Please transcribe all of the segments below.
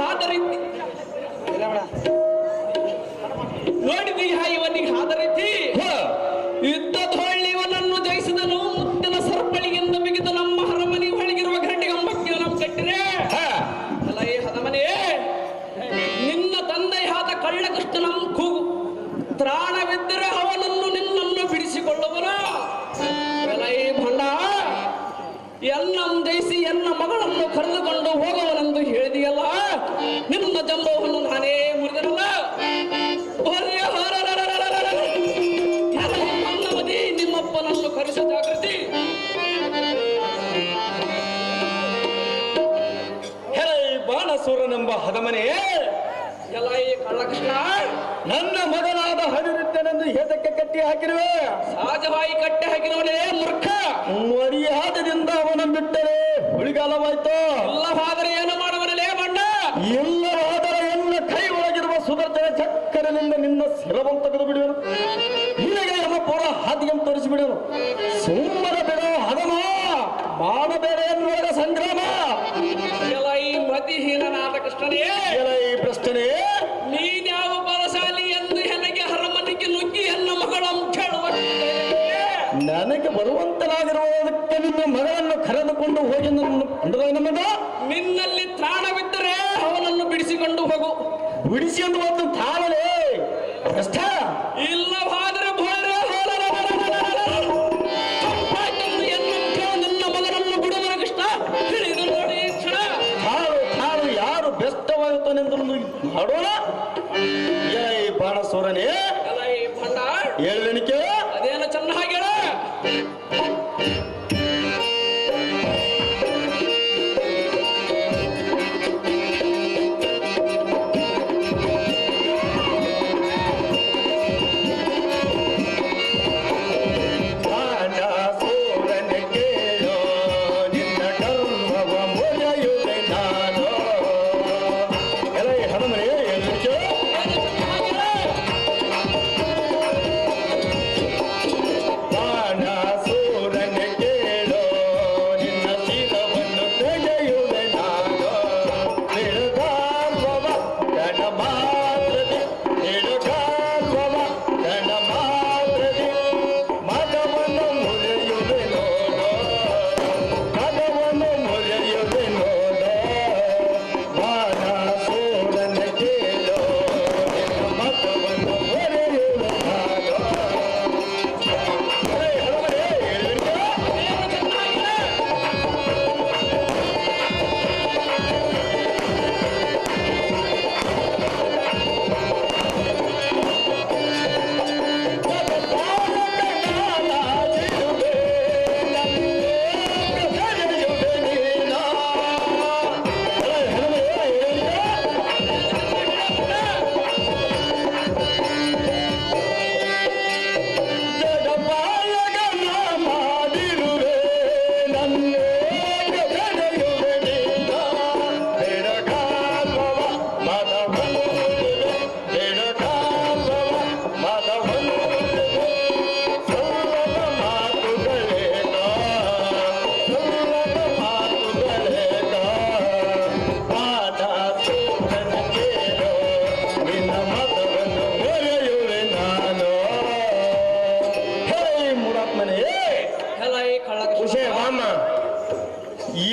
ಹಾದರಿತಿ ನೋಡಿದೀಯ ಇವನಿಗೆ ಹಾದರಿತಿ ಯುದ್ಧದೊಳ್ಳಿ ಇವನನ್ನು ಜಯಿಸಿದನು ಮುತ್ತಿನ ಸರಪಳಿಯಿಂದ ಬಿಗಿದು ನಮ್ಮ ಹರಮನೆ ಒಳಗಿರುವ ಗಂಟೆಗಂಬಕ್ಕೆ ನಮ್ಮ ಕಟ್ಟಿರೆ ಅಲ್ಲ ಈ ಹದಮನೆ ನಿನ್ನ ತಂದೆಯಾದ ಕಳ್ಳ ಕೃಷ್ಣನ ಕೂಗು ತ್ರಾಣವಿದ್ದರೆ ಅವನನ್ನು ನಿನ್ನನ್ನು ಬಿಡಿಸಿಕೊಳ್ಳುವನು ಈ ಭಂಡ ಎನ್ನಂ ಜಯಿಸಿ ಎನ್ನ ಮಗಳನ್ನು ಕರೆದುಕೊಂಡು ಹೋಗುವನೆಂದು ಹೇಳಿದೆಯಲ್ಲ ನಿನ್ನ ಜಂಬವನ್ನು ನಾನೇ ಮುರಿದನಲ್ಲ ನನ್ನವದಿ ನಿಮ್ಮಪ್ಪನನ್ನು ಕರೆಸ ಜಾಗೃತಿ ಬಾಣಸೂರನೆಂಬ ಹದಮನೆಯೇ ಎಲ್ಲ ಈ ಕಳ್ಳಕೃಷ್ಣ ನನ್ನ ಮಗನಾದ ಹರಿರುತ್ತನೆಂದು ಹೇತಕ್ಕೆ ಕಟ್ಟಿ ಹಾಕಿರುವೆ ಸಹಜವಾಗಿ ಕಟ್ಟಿ ಹಾಕಿರುವನೇ ಮೂರ್ಖ ಮರ್ಯಾದದಿಂದ ಅವನ ಬಿಟ್ಟರೆ ಹುಳಿಗಾಲವಾಯ್ತು ಇಲ್ಲವಾದರೆ ಏನು ಮಾಡುವನಲೇ ಬಣ್ಣ ಇಲ್ಲವಾದರೆ ಎಲ್ಲ ಕೈ ಒಳಗಿರುವ ಸುದರ್ಶನ ಚಕ್ಕರನಿಂದ ನಿನ್ನ ಶಿರವನ್ನು ತೆಗೆದು ಬಿಡುವನು ನಿನಗೆ ನಮ್ಮ ಪೌರ ಹಾದಿಯನ್ನು ತೋರಿಸಿಬಿಡುವನು ಸುಮ್ಮನೆ ಬಿಡೋ ಹದಮ ಮಾಡಬೇರೆ ಎನ್ನುವಾಗ ಸಂಗ್ರಾಮ ಎಲ್ಲ ಈ ಮತಿಹೀನನಾದ ಕೃಷ್ಣನೇ ಈ ಪ್ರಶ್ನೆ ನೀನ್ಯಾವ ಬಲಶಾಲಿ ಎಂದು ನನಗೆ ಹರಮನೆಗೆ ನುಗ್ಗಿ ನನ್ನ ಮಗಳನ್ನು ಕೇಳುವ ನನಗೆ ಬರುವಂತನಾಗಿರುವುದಕ್ಕೆ ನಿನ್ನ ಮಗಳನ್ನು ಕರೆದುಕೊಂಡು ಹೋಗಿ ನಮ್ಮದ ನಿನ್ನಲ್ಲಿ ತ್ರಾಣವಿದ್ದರೆ ಅವನನ್ನು ಬಿಡಿಸಿಕೊಂಡು ಹೋಗು ಬಿಡಿಸಿ ಎಂದು ಒಂದು ತಾಳಲೇ ಕಷ್ಟ ಇಲ್ಲವಾದರೆ ನಿನ್ನ ಮಗನನ್ನು ಬಿಡುವ ಕೃಷ್ಣ ತಿಳಿದು ನೋಡಿ ಕ್ಷಣ ತಾಳು ಯಾರು ಬೆಸ್ತವಾಗುತ್ತಾನೆಂದು ಮಾಡೋಣ ಬಾಣಸೂರನೇ ಭಂಡ ಹೇಳಲಿಕ್ಕೆ ಅದೇನು ಚೆನ್ನಾಗಿ ಹೇಳ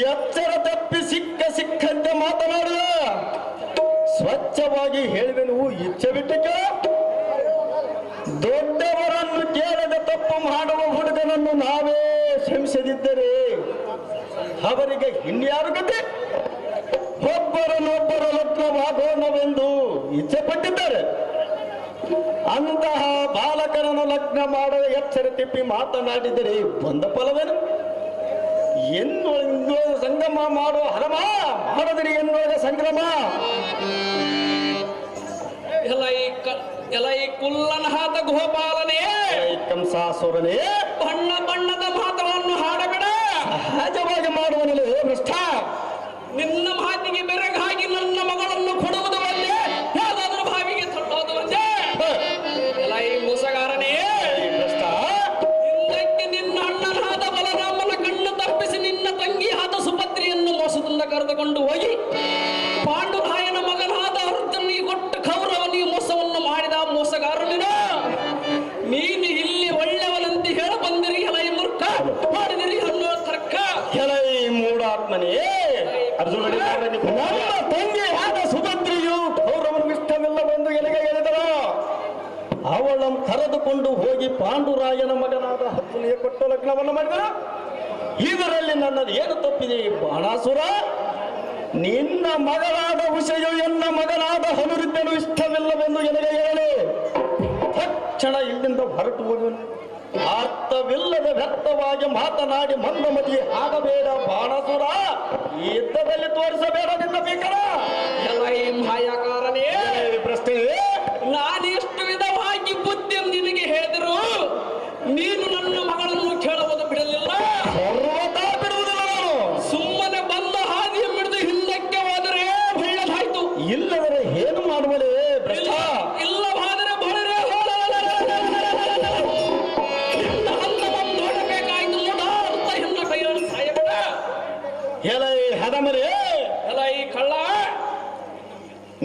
ಎಚ್ಚರ ತಪ್ಪಿ ಸಿಕ್ಕಂತೆ ಮಾತನಾಡುವ ಸ್ವಚ್ಛವಾಗಿ ಹೇಳುವೆನು ಇಚ್ಛೆ ಬಿಟ್ಟಕ್ಕೆ ದೊಡ್ಡವರನ್ನು ಕೇಳದೆ ತಪ್ಪು ಮಾಡುವ ಹುಡುಗನನ್ನು ನಾವೇ ಕ್ಷಮಿಸದಿದ್ದರೆ ಅವರಿಗೆ ಇನ್ಯಾರು ಗತಿ ಒಬ್ಬರನ್ನೊಬ್ಬರ ಲಗ್ನವಾಗೋಣವೆಂದು ಇಚ್ಛೆ ಪಟ್ಟಿದ್ದಾರೆ ಅಂತಹ ಬಾಲಕರನ್ನು ಲಗ್ನ ಮಾಡುವ ಎಚ್ಚರ ತಪ್ಪಿ ಮಾತನಾಡಿದರೆ ಬಂದ ಫಲವೇನು ಎನ್ನುವ ಸಂಗಮ ಮಾಡುವ ಹರಮ ಮಾಡದಿರಿ ಎನ್ನುವ ಸಂಗ್ರಮ ಎಲ್ಲ ಈ ಕುಲ್ಲನಹಾತ ಗೋಪಾಲನೇ ಕಂಸಾಸುರನೇ ಬಣ್ಣ ಬಣ್ಣದ ಮಾತುಗಳನ್ನು ಹಾಡಬೇಡ ಸಹಜವಾಗಿ ಮಾಡುವನಿಲ್ಲ ಭ್ರಷ್ಟ ನಿನ್ನ ಮಾತಿಗೆ ಬೆರಗಾಗಿ ನನ್ನ ಮಗಳನ್ನು ಕೊಡುವುದು ಒಂದೇ ಯಾವುದಾದ್ರೂ ಬಾವಿಗೆ ತಳ್ಳೋದು ಒಂದೇ ಎಲ್ಲ ಈ ಮೋಸಗಾರನೇ ಭ್ರಷ್ಟ ಹಿಂದಕ್ಕೆ ನಿನ್ನ ಅಣ್ಣನಾದ ಬಲರಾಮನ ಕಣ್ಣು ತಪ್ಪಿಸಿ ನಿನ್ನ ತಂಗಿ ಆದ ಸುಭದ್ರೆಯನ್ನು ಮೋಸದಿಂದ ಕರೆದುಕೊಂಡು ಹೋಗಿ ಪಾಂಡುರಾಯನ ಅವಳನ್ನು ಕರೆದುಕೊಂಡು ಹೋಗಿ ಪಾಂಡುರಾಯನ ಮಗನಾದ ಹತ್ತನೆಯ ಕೊಟ್ಟು ಲಗ್ನವನ್ನು ಮಾಡಿದ. ಇದರಲ್ಲಿ ನನ್ನದು ಏನು ತಪ್ಪಿದೆ ಬಾಣಾಸುರ? ನಿನ್ನ ಮಗಳಾದ ವಿಷಯ ಎನ್ನ ಮಗನಾದ ಹನುರಿದ್ದನು ಇಷ್ಟವಿಲ್ಲವೆಂದು ನನಗೆ ಹೇಳಿ ತಕ್ಷಣ ಇಲ್ಲಿಂದ ಹೊರಟು ಹೋಗುವನು. ಅರ್ಥವಿಲ್ಲದ ವ್ಯಕ್ತವಾಗಿ ಮಾತನಾಡಿ ಮಂದಮತಿ ಆಗಬೇಡ ಬಾಣಾಸುರ. ಯುದ್ಧದಲ್ಲಿ ತೋರಿಸಬೇಡ ನಿನ್ನ ಭೀಕರ. ಎಲ್ಲ ಈ ಮಾಯಾಕಾರನೇ ಪ್ರಶ್ನೆ, ನಾನೆಷ್ಟು ವಿಧವಾಗಿ ಬುದ್ಧಿ ನಿನಗೆ ಹೇಳಿದರು ನೀನು ನನ್ನ ಮಗಳನ್ನು ಕೇಳುವುದು ಬಿಡಲಿಲ್ಲ. ಸರ್ವತಾ ಬಿಡುವುದಿಲ್ಲ ನಾನು. ಸುಮ್ಮನೆ ಬಂದ ಹಾದಿಯ ಹಿಡಿದು ಹಿಂದಕ್ಕೆ ಹೋದರೆ ಒಳ್ಳೆದಾಯ್ತು. ಇಲ್ಲದರೆ ಏನು ಮಾಡುವಲೇ ಭ್ರಷ್ಟ? ಇಲ್ಲವಾದರೆ ಬಳಿರೆ ಹಿಂದ ಹಂತವನ್ನು ನೋಡಬೇಕಾಯ್ತು. ನೋಡ ಹಿಂದ ಕೈಯನ್ನು ಸಾಯಬೇಡ. ಎಲೈ ಹದಮರೆ, ಎಲ್ಲ ಈ ಕಳ್ಳ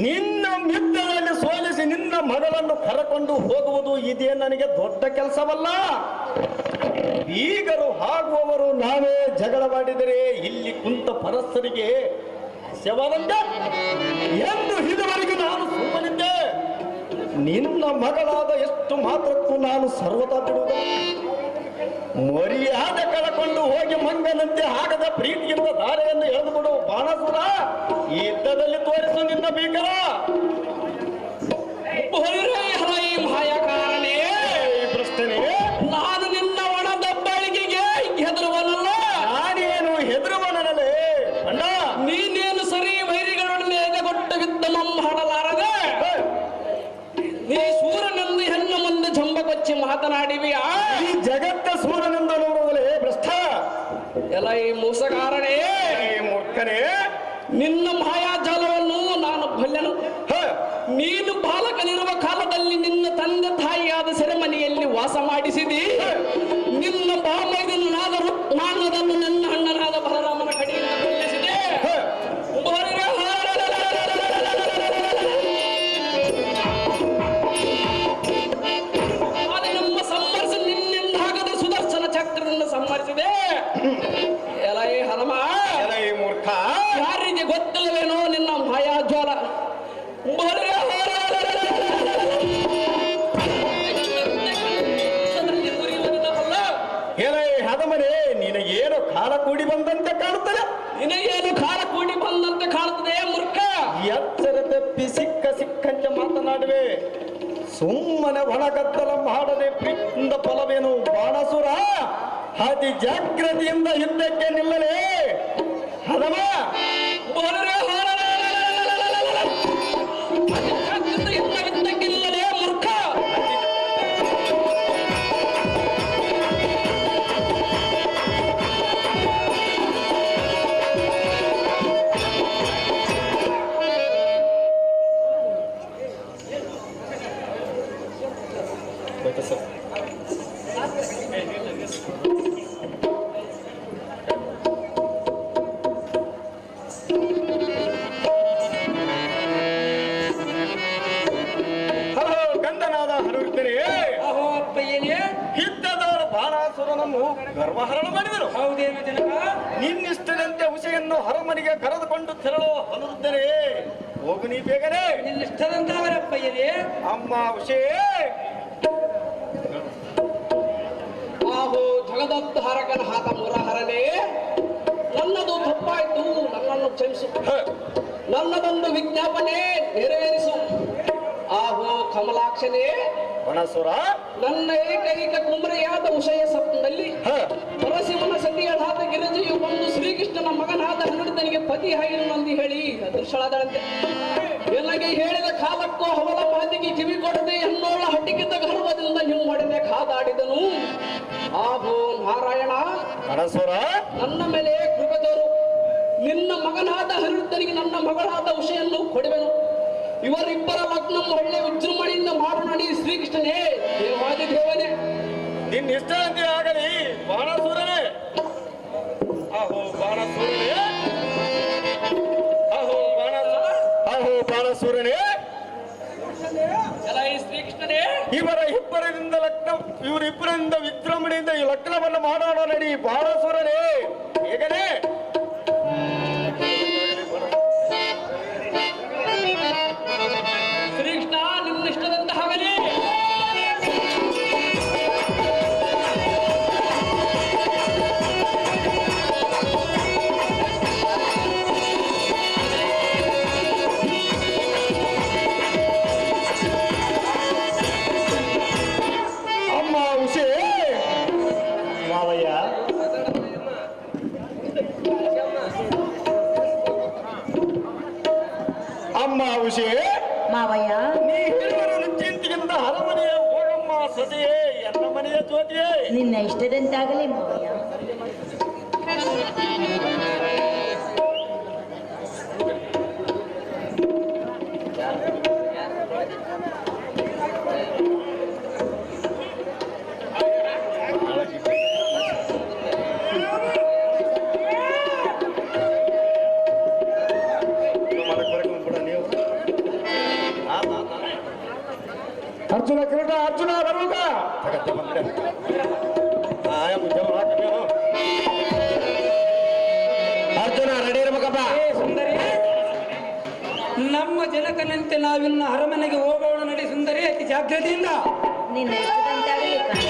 ನಿನ್ನ ಯುದ್ಧದಲ್ಲಿ ಸೋಲಿಸಿ ನಿನ್ನ ಮಗಳನ್ನು ಕರಕೊಂಡು ಹೋಗುವುದು ಇದೇ ನನಗೆ ದೊಡ್ಡ ಕೆಲಸವಲ್ಲ. ಬೀಗರು ಆಗುವವರು ನಾವೇ ಜಗಳವಾಡಿದರೆ ಇಲ್ಲಿ ಕುಂತ ಪರಸ್ಪರಿಗೆ ಹಾಸ್ಯವಾದಂತೆ ಎಂದು ಇದುವರೆಗೂ ನಾನು ಸುಮ್ಮನಿದ್ದೆ. ನಿನ್ನ ಮಗಳಾದ ಎಷ್ಟು ಮಾತ್ರಕ್ಕೂ ನಾನು ಸರ್ವತಾ ಬಿಡುವುದು. ಮರ್ಯಾದೆ ಕಳಕೊಂಡು ಹೋಗಿ ಮಂಗನಂತೆ ಆಗದ ಪ್ರೀತಿಯಿಂದ ದಾರೆಯನ್ನು ಎಳೆದುಬಿಡು ಬಾಣಾಸುರ. ಈ ಯುದ್ಧದಲ್ಲಿ ತೋರಿಸು ನಿನ್ನ ಭೀಕರ. ಈ ಮಾಯಕಾರನೇ ಪ್ರಶ್ನೆ, ನಾನು ನಿನ್ನ ಒಣ ದಬ್ಬಳಿಗೆಗೆ ಹೆದರುವನಲ್ಲ. ನಾನೇನು ಹೆದರುವನಲ್ಲೇ ಅಣ್ಣ? ನೀನೇನು ಸರಿ ವೈರಿಗಳೊಡನೆ ಎದೆಗೊಟ್ಟು ಯುದ್ಧ ಮಾಡಲಾರದೆ ನೀ ಸೂರನೆಂದು ಹೆಣ್ಣು ಮುಂದೆ ಜಂಬ ಕೊಚ್ಚಿ ಮಾತನಾಡಿವಿಯಾ? ಈ ಜಗತ್ತ ಸೂರ್ಯನೆಂದು ನೋಡುವಲೇ ಭ್ರಷ್ಟ. ಎಲ್ಲ ಈ ಮೋಸಗಾರನೇ ಮೂರ್ಖನೇ, ನಿನ್ನ ಮಾಯಾಜಾಲವನ್ನು ನಾನು ಬಲ್ಲೆನು. ನೀನು ಬಾಲಕನಿರುವ ಕಾಲದಲ್ಲಿ ನಿನ್ನ ತಂದೆ ತಾಯಿಯಾದ ಸೆರೆಮನೆಯಲ್ಲಿ ವಾಸ ಮಾಡಿಸಿದಿ. ನಿನ್ನ ಬಾಮೈದನಾದ ರುಕ್ಮಾನದನ್ನು ನನ್ನ ಅಣ್ಣನಾದ ಬಲರಾಮನ ಕಡೆಯಿಂದ ಕೊಲ್ಲಿಸಿದೆ. ನಮ್ಮ ಸಂಹರಿಸಿ ನಿನ್ನಿಂದಾಗದ ಸುದರ್ಶನ ಚಕ್ರದಿಂದ ಸಂಹರಿಸಿದೆ. ಎಲೈ ಹನುಮ, ಎಲೈ ಮೂರ್ಖ, ಯಾರಿಗೆ ಗೊತ್ತಿಲ್ಲವೇನೋ ನಿನ್ನ ಮಾಯಾಜ್ವಾಲ. ಎಲೈ ಹದಮನೆ, ನಿನಗೇನು ಕಾಲ ಕೂಡಿ ಬಂದಂತೆ ಕಾಣುತ್ತದೆ. ನಿನಗೇನು ಕಾಲ ಕೂಡಿ ಬಂದಂತೆ ಕಾಣುತ್ತದೆ ಮೂರ್ಖ. ಎಚ್ಚರ ತಪ್ಪಿ ಸಿಕ್ಕಂತೆ ಮಾತನಾಡುವೆ. ಸುಮ್ಮನೆ ಒಣಗದ್ದಲ ಮಾಡದೆ ಪ್ರೀತಿಯಿಂದ ಫಲವೇನು ಬಾಣಾಸುರ? ಅತಿ ಜಾಗ್ರತೆಯಿಂದ ಯುದ್ಧಕ್ಕೆ ನಿಲ್ಲಲೇ ಹದಮ. ಯುದ್ಧಕ್ಕಿಲ್ಲಲೇ ಮೂರ್ಖ. ಗಂಧನಾದ ಹನುರಿದ್ದನೇ, ಅಹೋ ಅಪ್ಪಯ್ಯನೇ, ಯುದ್ಧದವರು ಬಾಣಾಸುರನನ್ನು ಗರ್ವಹರಣ ಮಾಡಿದರು. ಹೌದೇನು ಜನಕ? ನಿನ್ನಿಷ್ಟದಂತೆ ಉಷೆಯನ್ನು ಅರಮನೆಗೆ ಕರೆದುಕೊಂಡು ತೆರಳು ಹನುರಿದ್ದನೇ. ಹೋಗು ನೀ ಬೇಗನೆ. ನಿನ್ನಿಷ್ಟದಂತವರಪ್ಪಯ್ಯನೇ. ಅಮ್ಮ ಉಷೆ, ಆಹೋ ಜಗದೋದ್ಧಾರಕನ ಹಾತ ಮುರಹರನೇ, ನನ್ನದು ತಪ್ಪಾಯ್ತು, ನನ್ನನ್ನು ಕ್ಷಮಿಸು. ನನ್ನದೊಂದು ವಿಜ್ಞಾಪನೆ ನೆರವೇರಿಸು. ಆಹೋ ಕಮಲಾಕ್ಷನೇ, ಬಾಣಾಸುರ, ನನ್ನ ಏಕೈಕ ಕುಮರಿಯಾದ ಉಷಯ ಸಪ್ತದಲ್ಲಿ ಪರಶಿವನ ಸತಿಯಳಾದ ಗಿರಿಜೆಯು ಬಂದು ಶ್ರೀಕೃಷ್ಣನ ಮಗನಾದ ಹನುರಿದ್ದನಿಗೆ ಪತಿ ಹಾಯಿನಂದು ಹೇಳಿ ಅದೃಷ್ಟಳಾದಳಂತೆ. ನನಗೆ ಹೇಳಿದ ಕಾಲಕ್ಕೂ ಅವಳ ಮಾತಿಗೆ ಕಿವಿ ಕೊಡದೆ ಎನ್ನೋಳ ಹಟ್ಟಿಗಿದ್ದ ಗರ್ವದಿಂದ ನಿಮ್ಮೊಡನೆ ಕಾದಾಡಿದನು. ಆಹೋ ನಾರಾಯಣ, ಬಾಣಾಸುರ, ನನ್ನ ಮೇಲೆ ಕೃಪೆ ತೋರು. ನಿನ್ನ ಮಗನಾದ ಹನುರಿದ್ದನಿಗೆ ನನ್ನ ಮಗಳಾದ ಉಷೆಯನ್ನು ಕೊಡುವೆನು. ಇವರಿಬ್ಬರ ಲಗ್ನ ಒಳ್ಳೆ ವಿಜೃಂಭಣೆಯಿಂದ ಮಾಡೋಣ ಶ್ರೀಕೃಷ್ಣನೇ, ದೇವಾದಿ ದೇವನೇ. ನಿನ್ನ ಇಷ್ಟದಂತೆ ಆಗಲಿ ಬಾಣಾಸುರನೇ. ಅಹೋ ಬಾಣಾಸುರನೇ, ಅಹೋ ಬಾಣಾಸುರನೇ, ಎಲ್ಲ ಈ ಶ್ರೀಕೃಷ್ಣನೇ, ಇವರಿಬ್ಬರಿಂದ ವಿಜೃಂಭಣೆಯಿಂದ ಈ ಲಗ್ನವನ್ನು ಮಾಡೋಣ ನಡಿ ಬಾಣಾಸುರನೇ. ಹೇಗನೇ ಶ್ರೀಕೃಷ್ಣ, ನಿನ್ನ ಇಷ್ಟದಂತ ಆಗಲಿ. ವಿಷಯ ಮಾವಯ್ಯ ನೀ ಹಿರಿಯರು ಚಿಂತೆಯಿಂದ ಅರಮನೆಯ ಹೋಗಮ್ಮ ಸಸಿಯೇ ಎಲ್ಲ ಮನೆಯ ಜ್ಯೋತಿಯೇ ನಿನ್ನ ಇಷ್ಟದಂತಾಗಲಿ ಮಾವಯ್ಯ. ಅರ್ಜುನ ಕಿರೀಟ ಅರ್ಜುನ ಬರುವಾಗ ಅರ್ಜುನ ರೆಡಿ ಇರ್ಬೇಕಪ್ಪ. ಸುಂದರಿ, ನಮ್ಮ ಜನಕನಂತೆ ನಾವಿನ್ನು ಅರಮನೆಗೆ ಹೋಗೋಣ ನಡಿ ಸುಂದರಿ, ಅತಿ ಜಾಗ್ರತೆಯಿಂದ. ನಿನ್ನ ಇಷ್ಟದಂತಾಗಲಿ ಕಾಂತ.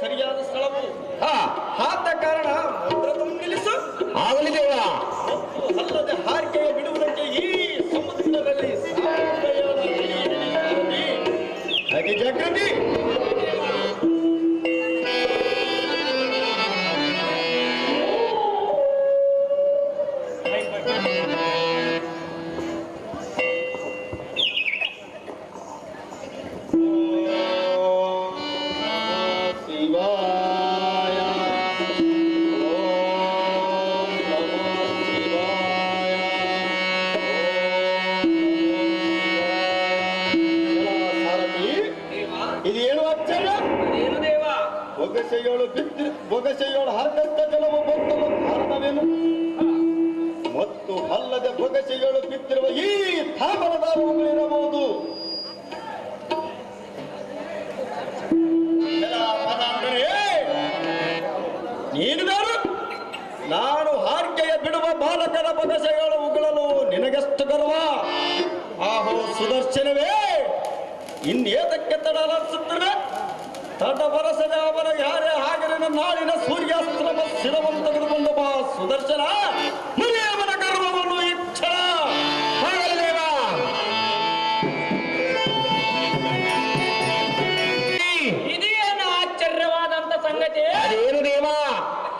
ಸರಿಯಾದ ಸ್ಥಳವು ಆದ ಕಾರಣ ನಿಲ್ಲಿಸು ಆಗಲಿ ದೇವ. ಅಲ್ಲದೆ ಹಾರಿಕೆಯ ಬಿಡುವುದಕ್ಕೆ ಈ ಸಮುದ್ರದಲ್ಲಿ ಅತಿ ಜಾಗೃತಿ. ಇದೇನು ಅಕ್ಷರ ಏನು ದೇವ? ಬೊಗಸೆಯೋಳು ಹರಕತ್ತ ಜಲವು ಬೊತ್ತಲು ಕಾರಣವೇನು? ಮತ್ತು ಅಲ್ಲದೆ ಬೊಗಸೆಯೋಳು ಬಿತ್ತಿರುವ ಈ ತಾಮರದ ಹೂಗಳಿರಬಹುದು. ನೀನುಗಾರು ನಾನು ಹಾರಿಕೆಯ ಬಿಡುವ ಬಾಲಕರ ಬೊಗಸೆಗಳು ಉಗುಳಲು ನಿನಗೆಷ್ಟು ಗರ್ವ? ಆಹೋ ಸುದರ್ಶನವೇ, ಇನ್ನೇತಕ್ಕೆ ತಡ ಅನಿಸುತ್ತದೆ? ತಡ ಬರಸದೆ ಅವರ ಯಾರೇ ಹಾಗಲಿನ ನಾಳಿನ ಸೂರ್ಯಾಸ್ತ್ರವ ಶಿರವನ್ನು ತೆಗೆದುಕೊಂಡು ಬಾ ಸುದರ್ಶನ. ಮುರಿಯವನ ಗರ್ವವನ್ನು ಇಚ್ಛರ ಆಗಲಿ ದೇವ. ಇದೇನು ಆಶ್ಚರ್ಯವಾದಂತ ಸಂಗತಿ? ಅದೇನು ದೇವ?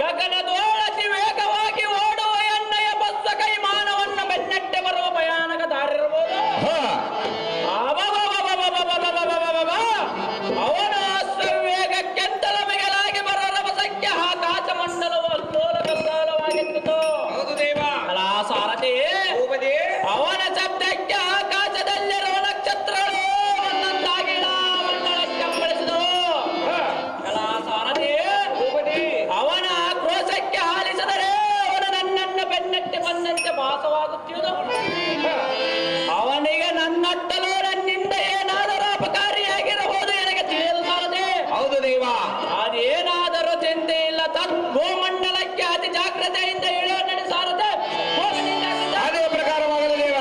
ಗಗನದೋಳತಿ ವೇಗವಾಗಿ ಓಡುವ ಎಣ್ಣೆಯ ಬಸ್ಸ ಕೈಮಾನವನ್ನು ಬೆನ್ನಟ್ಟೆ ಬರುವ ಭಯಾನಕ ದಾರಿರಬಹುದು. ಅವನ ವೇಗಕ್ಕೆಂತಲ ಮಿಗಿಲಾಗಿ ಬರೋ ರಭಸಕ್ಕೆ ಆಕಾಶ ಮಂಡಲವು ಅಲ್ಲೋಲ ಕಲ್ಲೋಲವಾಗಿತ್ತು. ಹೌದು ದೇವ. ಅಲಾ ಸಾರಥಿ, ಅವನ ಶಬ್ದಕ್ಕೆ ಆಕಾಶದಲ್ಲಿರುವ ನಕ್ಷತ್ರಗಳು ಒಂದೊಂದಾಗಿ ಮಂಡಲಕ್ಕೆ ಅಂಬಳಿಸಿದವು. ಅಲಾ ಸಾರಥಿ, ಅವನ ಆಕ್ರೋಶಕ್ಕೆ ಆಲಿಸಿದರೆ ಅವನು ನನ್ನನ್ನು ಬೆನ್ನಟ್ಟಿ ಬಂದಂತೆ ಭಾಸವಾಗುತ್ತಿರುವುದು. ಅವನಿಗೆ ನನ್ನಟ್ಟಲು ನನ್ನಿಂದ ಏನಾದರೂ ಅಪಕಾರಿಯಾಗಿರಬಹುದು ನನಗೆ ತಿಳಿಯಲು ಸಾರದೆ. ಹೌದು ದೇವ. ಅದೇನಾದರೂ ಚಿಂತೆ ಇಲ್ಲ. ಭೂಮಂಡಲಕ್ಕೆ ಅತಿ ಜಾಗ್ರತೆಯಿಂದ ಇಳಿಯೋ ನಡಿ ಸಾರದೆ. ಅದೇ ಪ್ರಕಾರವಾಗಲಿ ದೇವ.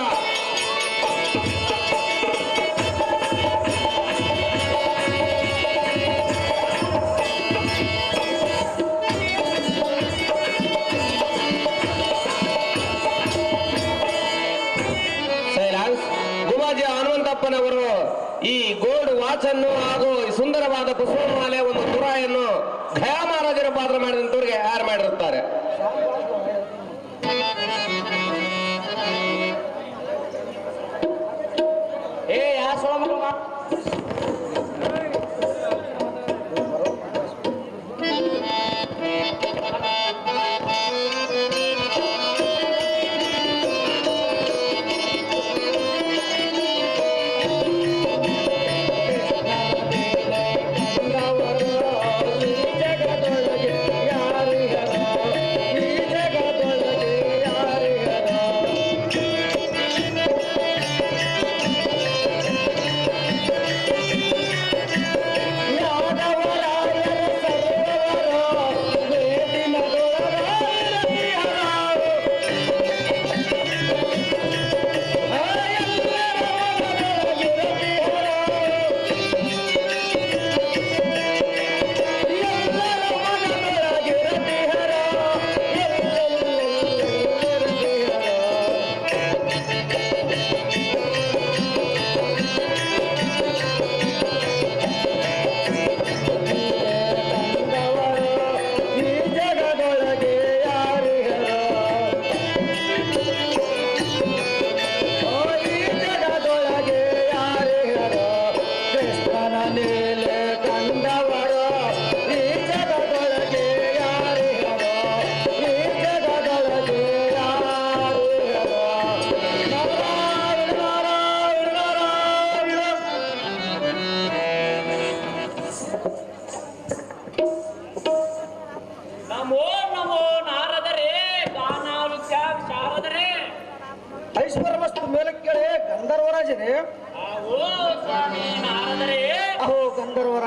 ಗುಮಾಜಿ ಹನುಮಂತಪ್ಪನವರು ಈ ಗೋಲ್ಡ್ ವಾಚ್ ಅನ್ನು ಹಾಗೂ ಸುಂದರವಾದ ಕುಸುಮಾಲೆ ಒಂದು ತುರಾಯನ್ನು ಗಯಾ ಮಹಾರಾಜರ ಪಾತ್ರ ಮಾಡಿದಂತವ್ರಿಗೆ ಯಾರು ಮಾಡಿರುತ್ತಾರೆ. ಏ ಯಾ ಸೋಮಣ್ಣ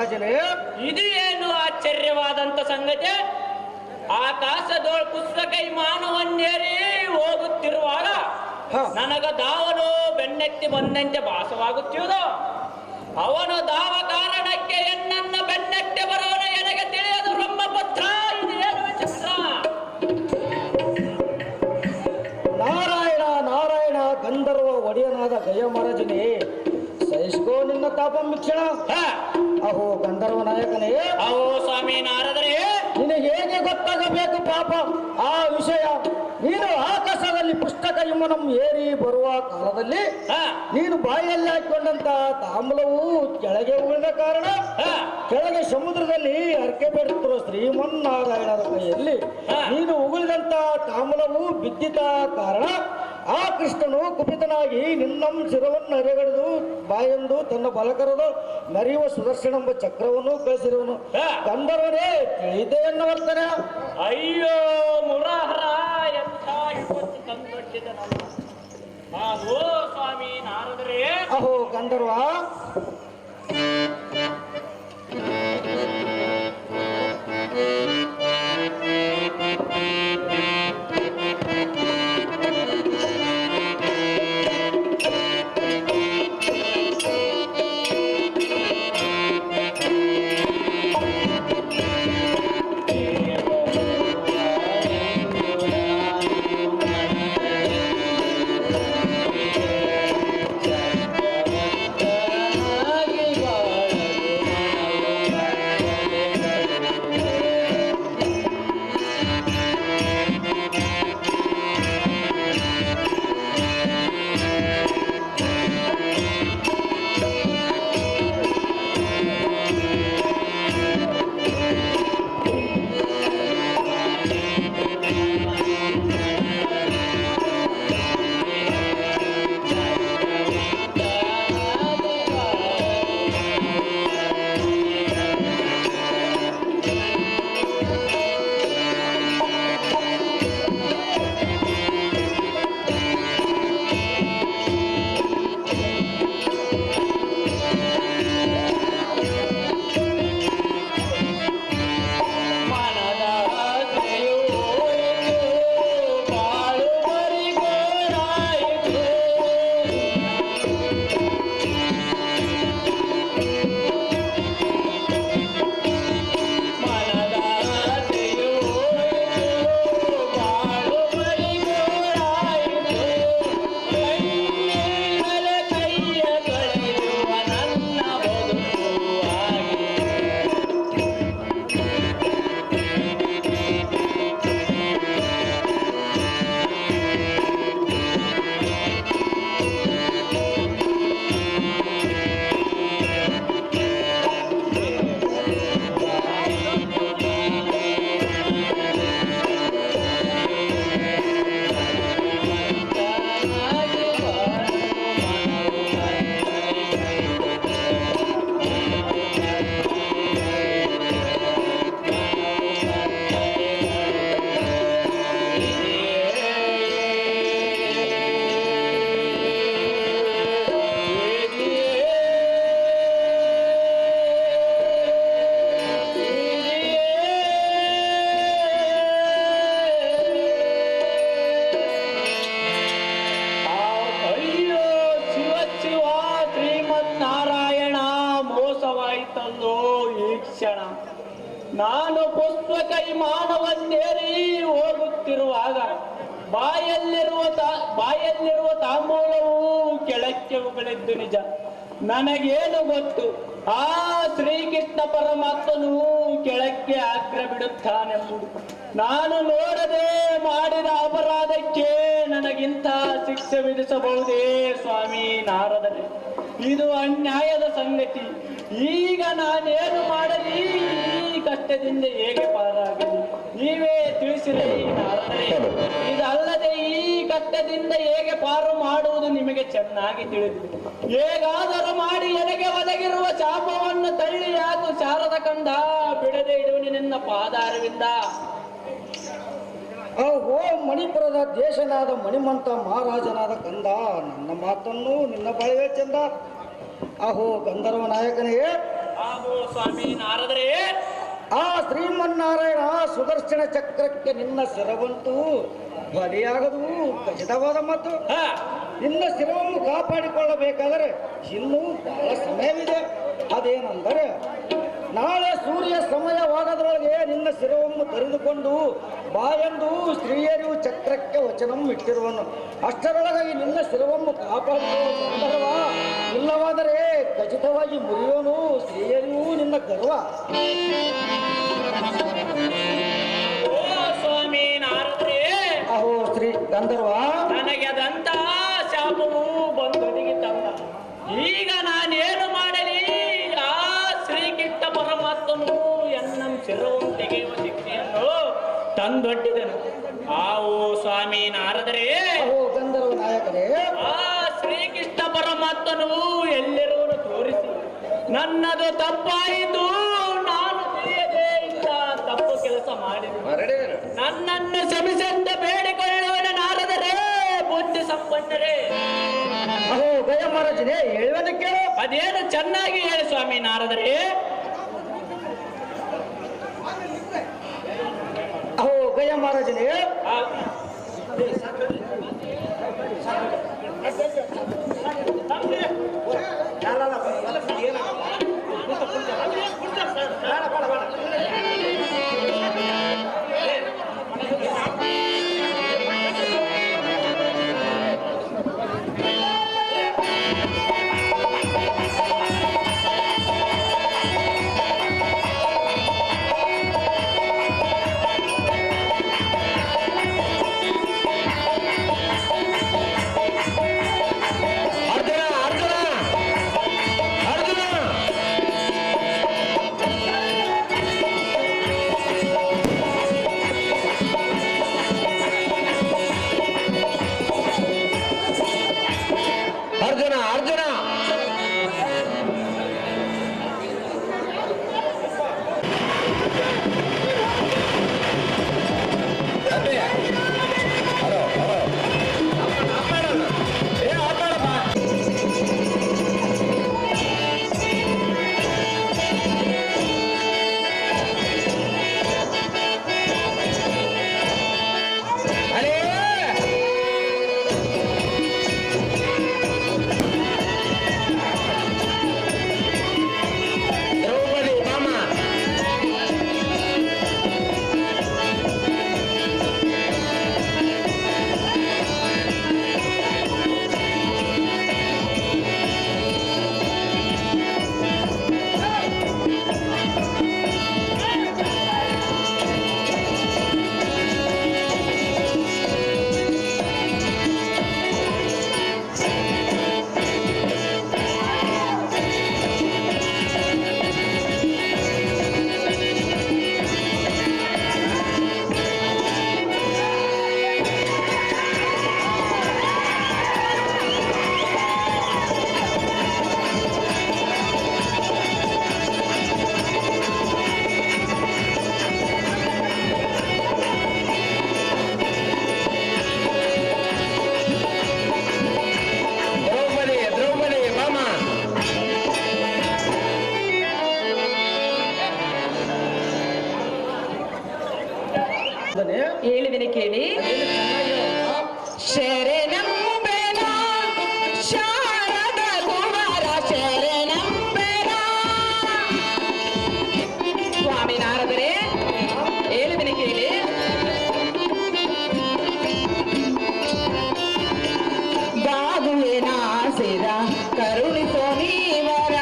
ಮಹಾರಾಜನೇ, ಇದು ಏನು ಆಶ್ಚರ್ಯವಾದಂತ ಸಂಗತಿ? ಆಕಾಶದೋಳ್ ಪುಸ್ತಕ ಮಾನವನ್ನೇರಿ ಹೋಗುತ್ತಿರುವಾಗ ನನಗ ದಾವನು ಬೆನ್ನೆತ್ತಿ ಬಂದಂತೆ ಭಾಸವಾಗುತ್ತಿರುವುದು. ಅವನು ದಾವ ಕಾರಣಕ್ಕೆ ಎನ್ನನ್ನ ಬೆನ್ನೆತ್ತಿ ಬರೋಣ ನನಗೆ ತಿಳಿಯದು ಬ್ರಹ್ಮಪುತ್ರ. ಇದು ಏನು ವಿಚಿತ್ರ? ನಾರಾಯಣ ನಾರಾಯಣ, ಗಂಧರ್ವ ಒಡೆಯನಾದ ಗಯ ಮಹಾರಾಜನೇ, ಸಹಿಸ್ಕೋ ನಿನ್ನ ತಾಪ ಮಿಕ್ಷಣ. ಅಹೋ ಗಂಧರ್ವ ನಾಯಕನೇ, ಅಹೋ ಸ್ವಾಮಿ ನಾರದರೆ, ನಿನಗೆ ಹೇಗೆ ಗೊತ್ತಾಗಬೇಕು ಪಾಪ ಆ ವಿಷಯ? ನೀನು ಆಕಾಶದಲ್ಲಿ ಪುಸ್ತಕ ಇಮ್ಮನಂ ಏರಿ ಬರುವ ಕಾಲದಲ್ಲಿ ನೀನು ಬಾಯಲ್ಲಿ ಹಾಕೊಂಡಂತ ತಾಮ್ಲವು ಕೆಳಗೆ ಉಳಿದ ಕಾರಣ ಕೆಳಗೆ ಸಮುದ್ರದಲ್ಲಿ ಅರ್ಕೆ ಬೇಡುತ್ತಿರುವ ಶ್ರೀಮನ್ನಾರಾಯಣರ ಕೈಯಲ್ಲಿ ನೀನು ಉಗುಳಿದಂತ ತಾಮ್ಲವು ಬಿದ್ದಿದ್ದ ಕಾರಣ ಆ ಕೃಷ್ಣನು ಕುಪಿತನಾಗಿ ನಿನ್ನಂ ಶಿರವನ್ನು ಅರೆಗಡೆದು ಬಾಯೆಂದು ತನ್ನ ಬಲಕರದು ನರಿಯುವ ಸುದರ್ಶನ ಎಂಬ ಚಕ್ರವನ್ನು ಕಳಿಸಿರುವನು. ಗಂಧರ್ವನೇ ತಿಳಿದೆ ಎನ್ನುವರ್ತನೆ. ಅಯ್ಯೋ ಮುರಹರ, ಎಂಥ ವಿಪತ್ತು ತಂದೊಡ್ಡಿದ ನಮ್ಮ. ಅಹೋ ಸ್ವಾಮಿ ನಾರದರೆ, ಅಹೋ ಗಂಧರ್ವ, ನಾನು ಪುಸ್ತಕ ಮಾನವನ್ನೇರಿ ಹೋಗುತ್ತಿರುವಾಗ ಬಾಯಲ್ಲಿರುವ ತಾಂಬೂಲವು ಕೆಳಕ್ಕೆ ಉಗುಳಿದ್ದು ನಿಜ. ನನಗೇನು ಗೊತ್ತು, ಆ ಶ್ರೀಕೃಷ್ಣ ಪರಮಾತ್ಮನು ಕೆಳಕ್ಕೆ ಆಗ್ರ ಬಿಡುತ್ತಾನೆಂಬುದು. ನಾನು ನೋಡದೆ ಮಾಡಿದ ಅಪರಾಧಕ್ಕೆ ನನಗಿಂತ ಶಿಕ್ಷೆ ವಿಧಿಸಬಹುದೇ ಸ್ವಾಮಿ ನಾರದರೇ? ಇದು ಅನ್ಯಾಯದ ಸಂಗತಿ. ಈಗ ನಾನೇನು ಮಾಡಲಿ? ಈ ಕಷ್ಟದಿಂದ ಹೇಗೆ ಪಾರಾಗಲಿ? ನೀವೇ ತಿಳಿಸಿರಿ ನಾರದರೇ. ಇದಲ್ಲದೆ ಈ ಕಷ್ಟದಿಂದ ಹೇಗೆ ಪಾರು ಮಾಡುವುದು ನಿಮಗೆ ಚೆನ್ನಾಗಿ ತಿಳಿದಿದೆ. ಹೇಗಾದರೂ ಮಾಡಿ ಎನಗೆ ಒದಗಿರುವ ಶಾಪವನ್ನು ತಳ್ಳಿ ಯಾಕು ಶಾರದ ಕಂದ ಬಿಡದೆ ಇಡುವನಿ ನಿನ್ನ ಪಾದಾರವಿಂದ. ಓ ಮಣಿಪುರದ ದೇಶನಾದ ಮಣಿಮಂತ ಮಹಾರಾಜನಾದ ಕಂದ, ನನ್ನ ಮಾತನ್ನು ನಿನ್ನ ಬಾಳಿಗೆ ಚಂದ. ಅಹೋ ಗಂಧರ್ವ ನಾಯಕನೇ, ಅಹೋ ಸ್ವಾಮಿ ನಾರದರೆ ಆ ಶ್ರೀಮನ್ನಾರಾಯಣ ಸುದರ್ಶನ ಚಕ್ರಕ್ಕೆ ನಿನ್ನ ಶಿರವಂತೂ ಬಲಿಯಾಗದು ಖಚಿತವಾದ ಮಾತು. ನಿನ್ನ ಶಿರವನ್ನು ಕಾಪಾಡಿಕೊಳ್ಳಬೇಕಾದರೆ ಇನ್ನೂ ಬಹಳ ಸಮಯವಿದೆ. ಅದೇನೆಂದರೆ ನಾಳೆ ಸೂರ್ಯ ಸಮಯವಾಗದ್ರೊಳಗೆ ನಿನ್ನ ಶಿರವನ್ನು ತೆರೆದುಕೊಂಡು ಬಾಯೆಂದು ಸ್ತ್ರೀಯರು ಚಕ್ರಕ್ಕೆ ವಚನಂ ಇಟ್ಟಿರುವನು. ಅಷ್ಟರೊಳಗಾಗಿ ನಿನ್ನ ಶಿರವನ್ನು ಕಾಪಾಡಿಕೊಳ್ಳುವ, ಇಲ್ಲವಾದರೆ ಖಚಿತವಾಗಿ ಮುರಿಯೋನು ಸ್ತ್ರೀಯರಿಗೂ ನಿನ್ನ ಗರ್ವ. ಸ್ವಾಮಿ ನಾರದ್ರೆ ಅಹೋ ಶ್ರೀ ಗಂಧರ್ವ, ನನಗೆ ಅದಂತ ಶಾಪವು ಬಂದೊದಗಿತಲ್ಲ. ಈಗ ನಾನೇನು ಮಾಡಲಿ? ಆ ಶ್ರೀಕೃಷ್ಣ ಪರಮಾತ್ಮನು ಎನ್ನ ಶಿರವನ್ನು ತೆಗೆಯುವ ಶಕ್ತಿಯನ್ನು ತಂದೊಡ್ಡಿದನು. ಆವೋ ಸ್ವಾಮಿ ನಾರದರೆ ಅಹೋ ಗಂಧರ್ವ ನಾಯಕರೇ, ಆ ಶ್ರೀಕೃಷ್ಣ ಪರಮಾತ್ಮನು ಎಲ್ಲರೂ ತೋರಿಸಿ ನನ್ನದು ತಪ್ಪಾಯಿತು, ನಾನು ತಿಳಿಯದೇ ಇಲ್ಲ ತಪ್ಪು ಕೆಲಸ ಮಾಡಿದೆ, ನನ್ನನ್ನು ಕ್ಷಮಿಸಂತ ಬೇಡಿಕೊಳ್ಳುವನ ನಾರದರೆ ಬುದ್ಧಿ ಸಂಪನ್ನರೇ. ಅಹೋ ಗಯ ಮಹಾರಾಜನೇ, ಹೇಳುವನ ಕೇಳು. ಅದೇನು ಚೆನ್ನಾಗಿ ಹೇಳಿ ಸ್ವಾಮಿ ನಾರದರೆ. ಅಹೋ ಗಯ ಮಹಾರಾಜನೇ, ಹೇಳಿದಿನಿ ಕೇಳಿ. ಶರಣಂಬೆನ ಶಾರದ ಕುಮಾರ ಶರಣಂಬೆನ. ಸ್ವಾಮಿ ನಾರದರೆ ಹೇಳಿದಿನಿ ಕೇಳಿ. ಬಾಗುವೆ ನಾಸಿರ ಕರುಣಿಸೋ ನೀವರ,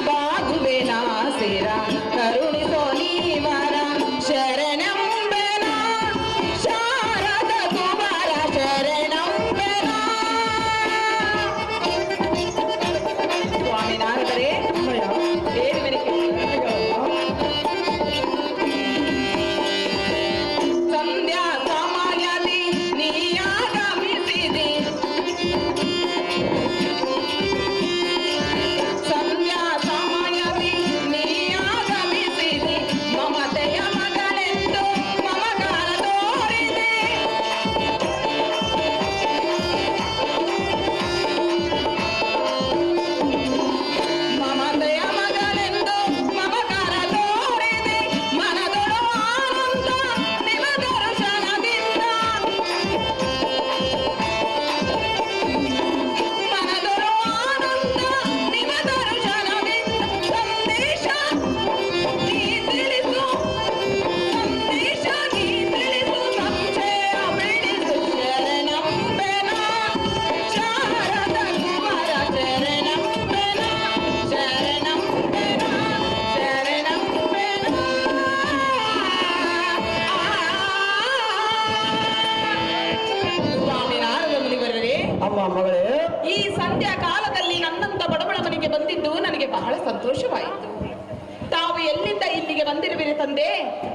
ಬಾಗುವೆ ನಾಸಿರ ಕರುಣಿಸೋ ನೀವರ. ಶರಣಂಬೆನ ಶಾರದ ಕುಮಾರ ಶರಣಂಬೆನ.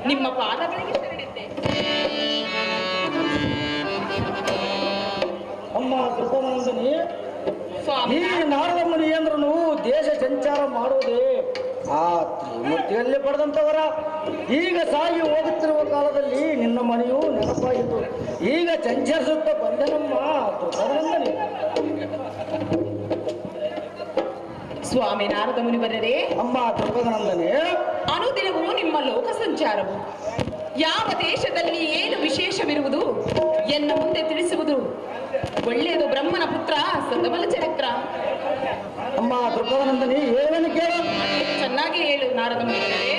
ನಿಮ್ಮ ಪಾದಗಳಿಗೆ ಶರಣಿದ್ದೆ. ಅಮ್ಮ ಕೃಪಾನಂದಿನಿ, ಸ್ವಾಮಿ ಈ ನಾರದ ಮುನಿ ಅಂದ್ರೂ ದೇಶ ಸಂಚಾರ ಮಾಡೋದೇ ಆ ತ್ರಿಮೂರ್ತಿಯಲ್ಲಿ ಪಡೆದಂತವರ. ಈಗ ಸಾಗಿ ಹೋಗುತ್ತಿರುವ ಕಾಲದಲ್ಲಿ ನಿನ್ನ ಮನೆಯು ನೆನಪಾಯಿತು. ಈಗ ಸಂಚರಿಸುತ್ತ ಬಂದನಮ್ಮ ಕೃಪಾನಂದಿನಿ. ಸ್ವಾಮಿ ನಾರದ ಮುನಿವರರೇ, ಅಮ್ಮ ಕೃಪಾನಂದಿನಿ, ಅನುದಿನವೂ ನಿಮ್ಮ ಲೋಕ ಸಂಚಾರವು ಯಾವ ದೇಶದಲ್ಲಿ ಏನು ವಿಶೇಷವಿರುವುದು ಎನ್ನ ಮುಂದೆ ತಿಳಿಸುವುದು ಒಳ್ಳೆಯದು. ಬ್ರಹ್ಮನ ಪುತ್ರ ಸದಮಲ ಚರಿತ್ರ. ಅಮ್ಮ ಕೃಪಾನಂದಿನಿ, ಏನೇನು ಕೇಳು. ಚೆನ್ನಾಗಿ ಹೇಳು ನಾರದ ಮುನಿವರರೇ.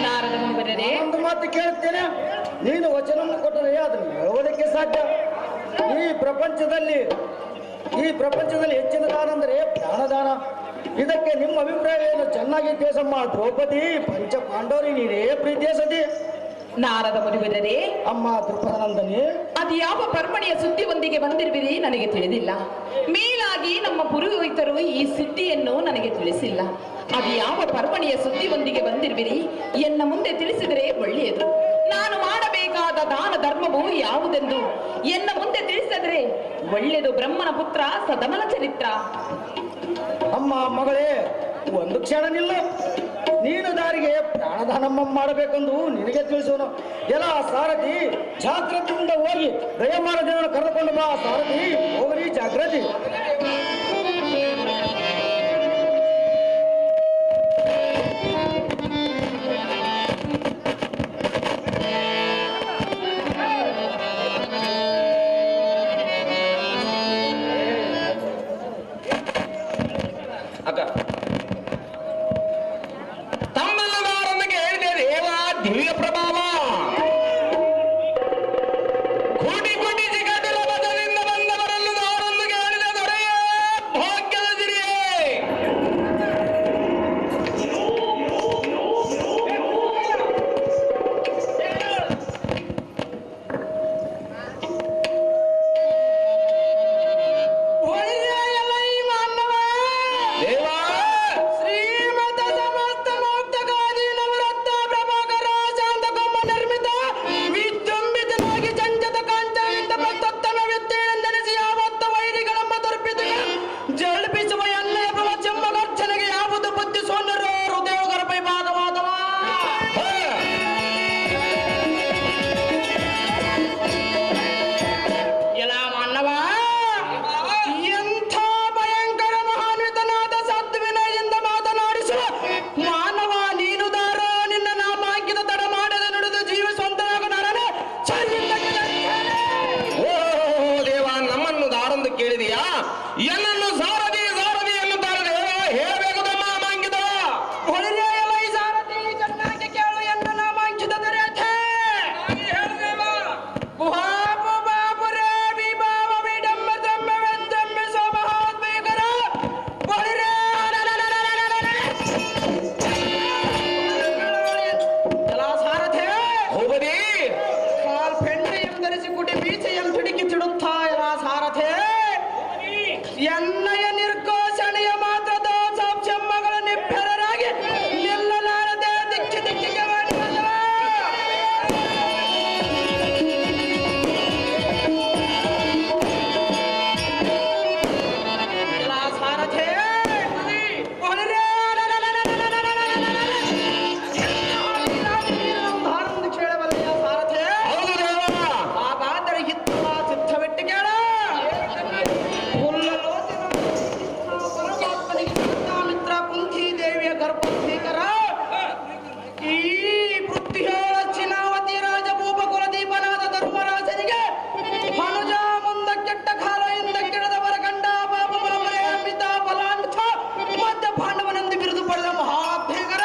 ನಾರದ ಮುನಿವರರೇ, ಒಂದು ಮಾತು ಕೇಳುತ್ತೇನೆ. ನೀನು ವಚನವನ್ನು ಕೊಟ್ಟರೆ ಅದನ್ನು ಹೇಳುವುದಕ್ಕೆ ಸಾಧ್ಯ. ಈ ಪ್ರಪಂಚದಲ್ಲಿ ಹೆಚ್ಚಿನ ದಾನ ಅಂದರೆ ಪ್ರಾಣದಾನ. ಇದಕ್ಕೆ ನಿಮ್ಮ ಅಭಿಪ್ರಾಯ ಏನು? ಚೆನ್ನಾಗಿ ಕೇಸಮ್ಮ. ದ್ರೌಪದಿ ಪಂಚ ಪಾಂಡವರಿ ನೀನೇ ಪ್ರೀತಿಯ ಸತಿ. ನಾರದ ಮುನಿವರರೇ, ಅಮ್ಮ ಕೃಪಾನಂದಿನಿ, ಅದು ಯಾವ ಪರ್ಮಣಿಯ ಸುದ್ದಿಯೊಂದಿಗೆ ಬಂದಿರುವಿರಿ ನನಗೆ ತಿಳಿದಿಲ್ಲ. ಮೇಲಾಗಿ ನಮ್ಮ ಪುರೋಹಿತರು ಈ ಸುದ್ದಿಯನ್ನು ನನಗೆ ತಿಳಿಸಿಲ್ಲ. ಅದು ಯಾವ ಪರ್ಮಣಿಯ ಸುದ್ದಿಯೊಂದಿಗೆ ಬಂದಿರುವಿರಿ ಎನ್ನ ಮುಂದೆ ತಿಳಿಸಿದರೆ ಒಳ್ಳೆಯದು. ನಾನು ಮಾಡಬೇಕಾದ ದಾನ ಧರ್ಮವು ಯಾವುದೆಂದು ಎನ್ನ ಮುಂದೆ ತಿಳಿಸಿದರೆ ಒಳ್ಳೆಯದು. ಬ್ರಹ್ಮನ ಪುತ್ರ ಸದಮಲ ಚರಿತ್ರ. ಅಮ್ಮ ಮಗಳೇ, ಒಂದು ಕ್ಷಣ ನಿಲ್ಲ. ನೀನು ದಾರಿಗೆ ಪ್ರಾಣದಾನಮ್ಮ ಮಾಡಬೇಕೆಂದು ನಿನಗೆ ತಿಳಿಸೋನು. ಎಲ್ಲ ಸಾರಥಿ, ಜಾಗೃತಿಯಿಂದ ಹೋಗಿ ದಯಮಾನದೇವನ ಕರೆದುಕೊಂಡು ಬಾ. ಸಾರಥಿ ಹೋಗಲಿ, ಜಾಗೃತಿ. ಅಕ್ಕ ತಮ್ಮೆಲ್ಲರೊಂದಿಗೆ ಹೇಳಿದೆ ದೇವ ದಿವ್ಯ ಪ್ರಭಾವ ಕೋಟಿ ಕೋಟಿ ಜಗತ್ತಿನ ಬದಲಿಂದ ಬಂದವರನ್ನು ಅವರೊಂದಿಗೆ ಹೇಳಿದೆ ದೊರೆ ಎನ್ನನ್ನು ಸಾರದಿ ಸಾರದಿ ಎನ್ನುತ್ತಾರೆ ದೇವ ಹೇಳಬೇಕು ತಮ್ಮ ಮಾಂಗಿದ ಹೊಳಿಲೆ ಎಲೈ ಸಾರಥಿ ಚೆನ್ನಾಗಿ ಕೇಳು ಎನ್ನ ನಾಮಾಂಕಿತ ದೊರೆತೆ ಬಾಬು ಬಾಬು ರೇ ವಿಭಾವ ವಿಡಂಬ ದ್ರಮ್ಮ ವೆಂದಮ್ಮ ಸೋಮಹಾತ್ಮೇಕರ ಹೊಳಿಲೆ ಎಲಾ ಸಾರಥೆ ಹೋಗದಿ ಕಾಲ್ ಪೆಂಡೆಯಂ ಧರಿಸಿ ಕುಟಿ ಬೀಚೆಯಂ ತುಡುಕಿ ತಿಡುತ್ತಾ ಎಲಾ ಸಾರಥೆ ಎನ್ನಯ ನಿರ್ಘೋಷಣೆಯ ಮಾತ್ರದ ಸಾಕ್ಷಮ್ಮಗಳ ನಿಬ್ಬೆರರಾಗಿ ನಿಲ್ಲಲಾರದೆ ದಿಕ್ಕಿ ದಿಕ್ಕಿಗೆ ಮಾಡಿ ಬಂದವ ಎಲಾ ಸಾರಥೆ ಕೇಳಬಲ್ಲ ಸಾರಥೆ ಹೌದು ದೇವ ಹಾಗಾದರೆ ಇತ್ತು ಸಿದ್ಧವಿಟ್ಟು ಕೇಳ ಪರಮಾತ್ಮನಿಗೆ ಮಿತ್ರ ಕುಂತಿ ದೇವಿಯ ಗರ್ಭ ಸ್ವೀಕರ ಈ ಪೃಥ್ವಿಯೋಳ ಚಿನಾವತಿ ರಾಜಭೂಪ ಕುಲದೀಪನಾದ ಧರ್ಮರಾಜನಿಗೆ ಹನುಜ ಮುಂದ ಕೆಟ್ಟ ಕಾಲ ಇಂದ ಕೆಡದವರ ಗಂಡ ಪಾಪ ಪರಮರೆ ಅಮಿತ ಬಲಾಂತ ಮಧ್ಯ ಪಾಂಡವನೆಂದು ಬಿರುದು ಪಡೆದ ಮಹಾಭೀಕರ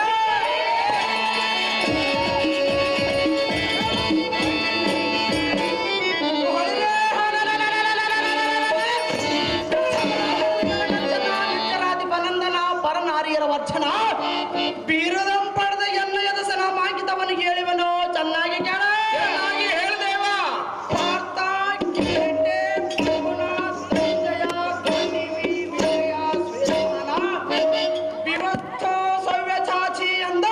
ಪರನಾರಿಯರ ವರ್ಚನ ಬೀರದಂ ಪಡೆದ ಎನ್ನ ಎದಸನ ಮಾಂಕಿತವನಿಗೆ ಹೇಳಿವನು ಚೆನ್ನಾಗಿ ಕೇಳ ಚೆನ್ನಾಗಿ ಹೇಳ್ದೇವ ಪಾರ್ಥ ಕೇಟೆ ಪವನ ಸಂಜಯ ಗಾಂಧಿವಿ ವಿಜಯ ಶ್ವೇತನ ವಿವತ್ತ ಸವ್ಯಚಾಚಿ ಎಂದ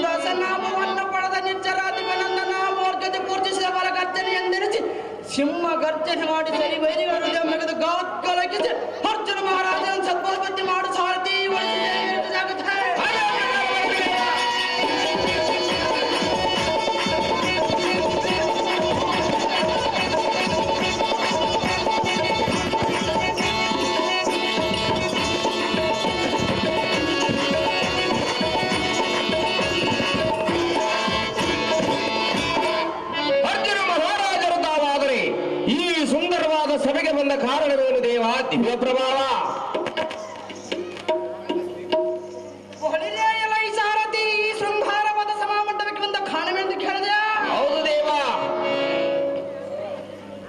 ದಸನಾಮವನ್ನು ಪಡೆದ ನಿಚ್ಚರಾಧಿಪನಂದನ ಮೋರ್ಗತಿ ಪೂರ್ಜಿಸಿದವರ ಗರ್ಜನೆ ಎಂದೆನಿಸಿ ಸಿಂಹ ಗರ್ಜನೆ ಮಾಡಿ ಸರಿ ವೈರಿಗಳ ಹೃದಯ ಮೆಗೆದು ಗಾತ್ಕಲಕಿಸಿ ಅರ್ಜುನ ಮಹಾರಾಜನ ಸದ್ಬಲಪತಿ ಮಾಡು ಸಾರಥಿ ಜಾಗುತ್ತೆ ಅರ್ಜುನ ಮಹಾರಾಜರು ತಾವಾದರೆ ಈ ಸುಂದರವಾದ ಸಭೆಗೆ ಬಂದ ಕಾರಣವೇನು ದೇವ ದಿವ್ಯ ಪ್ರಭಾವ ಹೊಳಿಲೆ ಎಲೈ ಸಾರಥಿ ಈ ಶೃಂಗಾರವಾದ ಸಮಾಮಂಟಪಕ್ಕೆ ಬಂದ ಕಾರಣವೆಂದು ಕೇಳಿದೆ ಹೌದು ದೇವ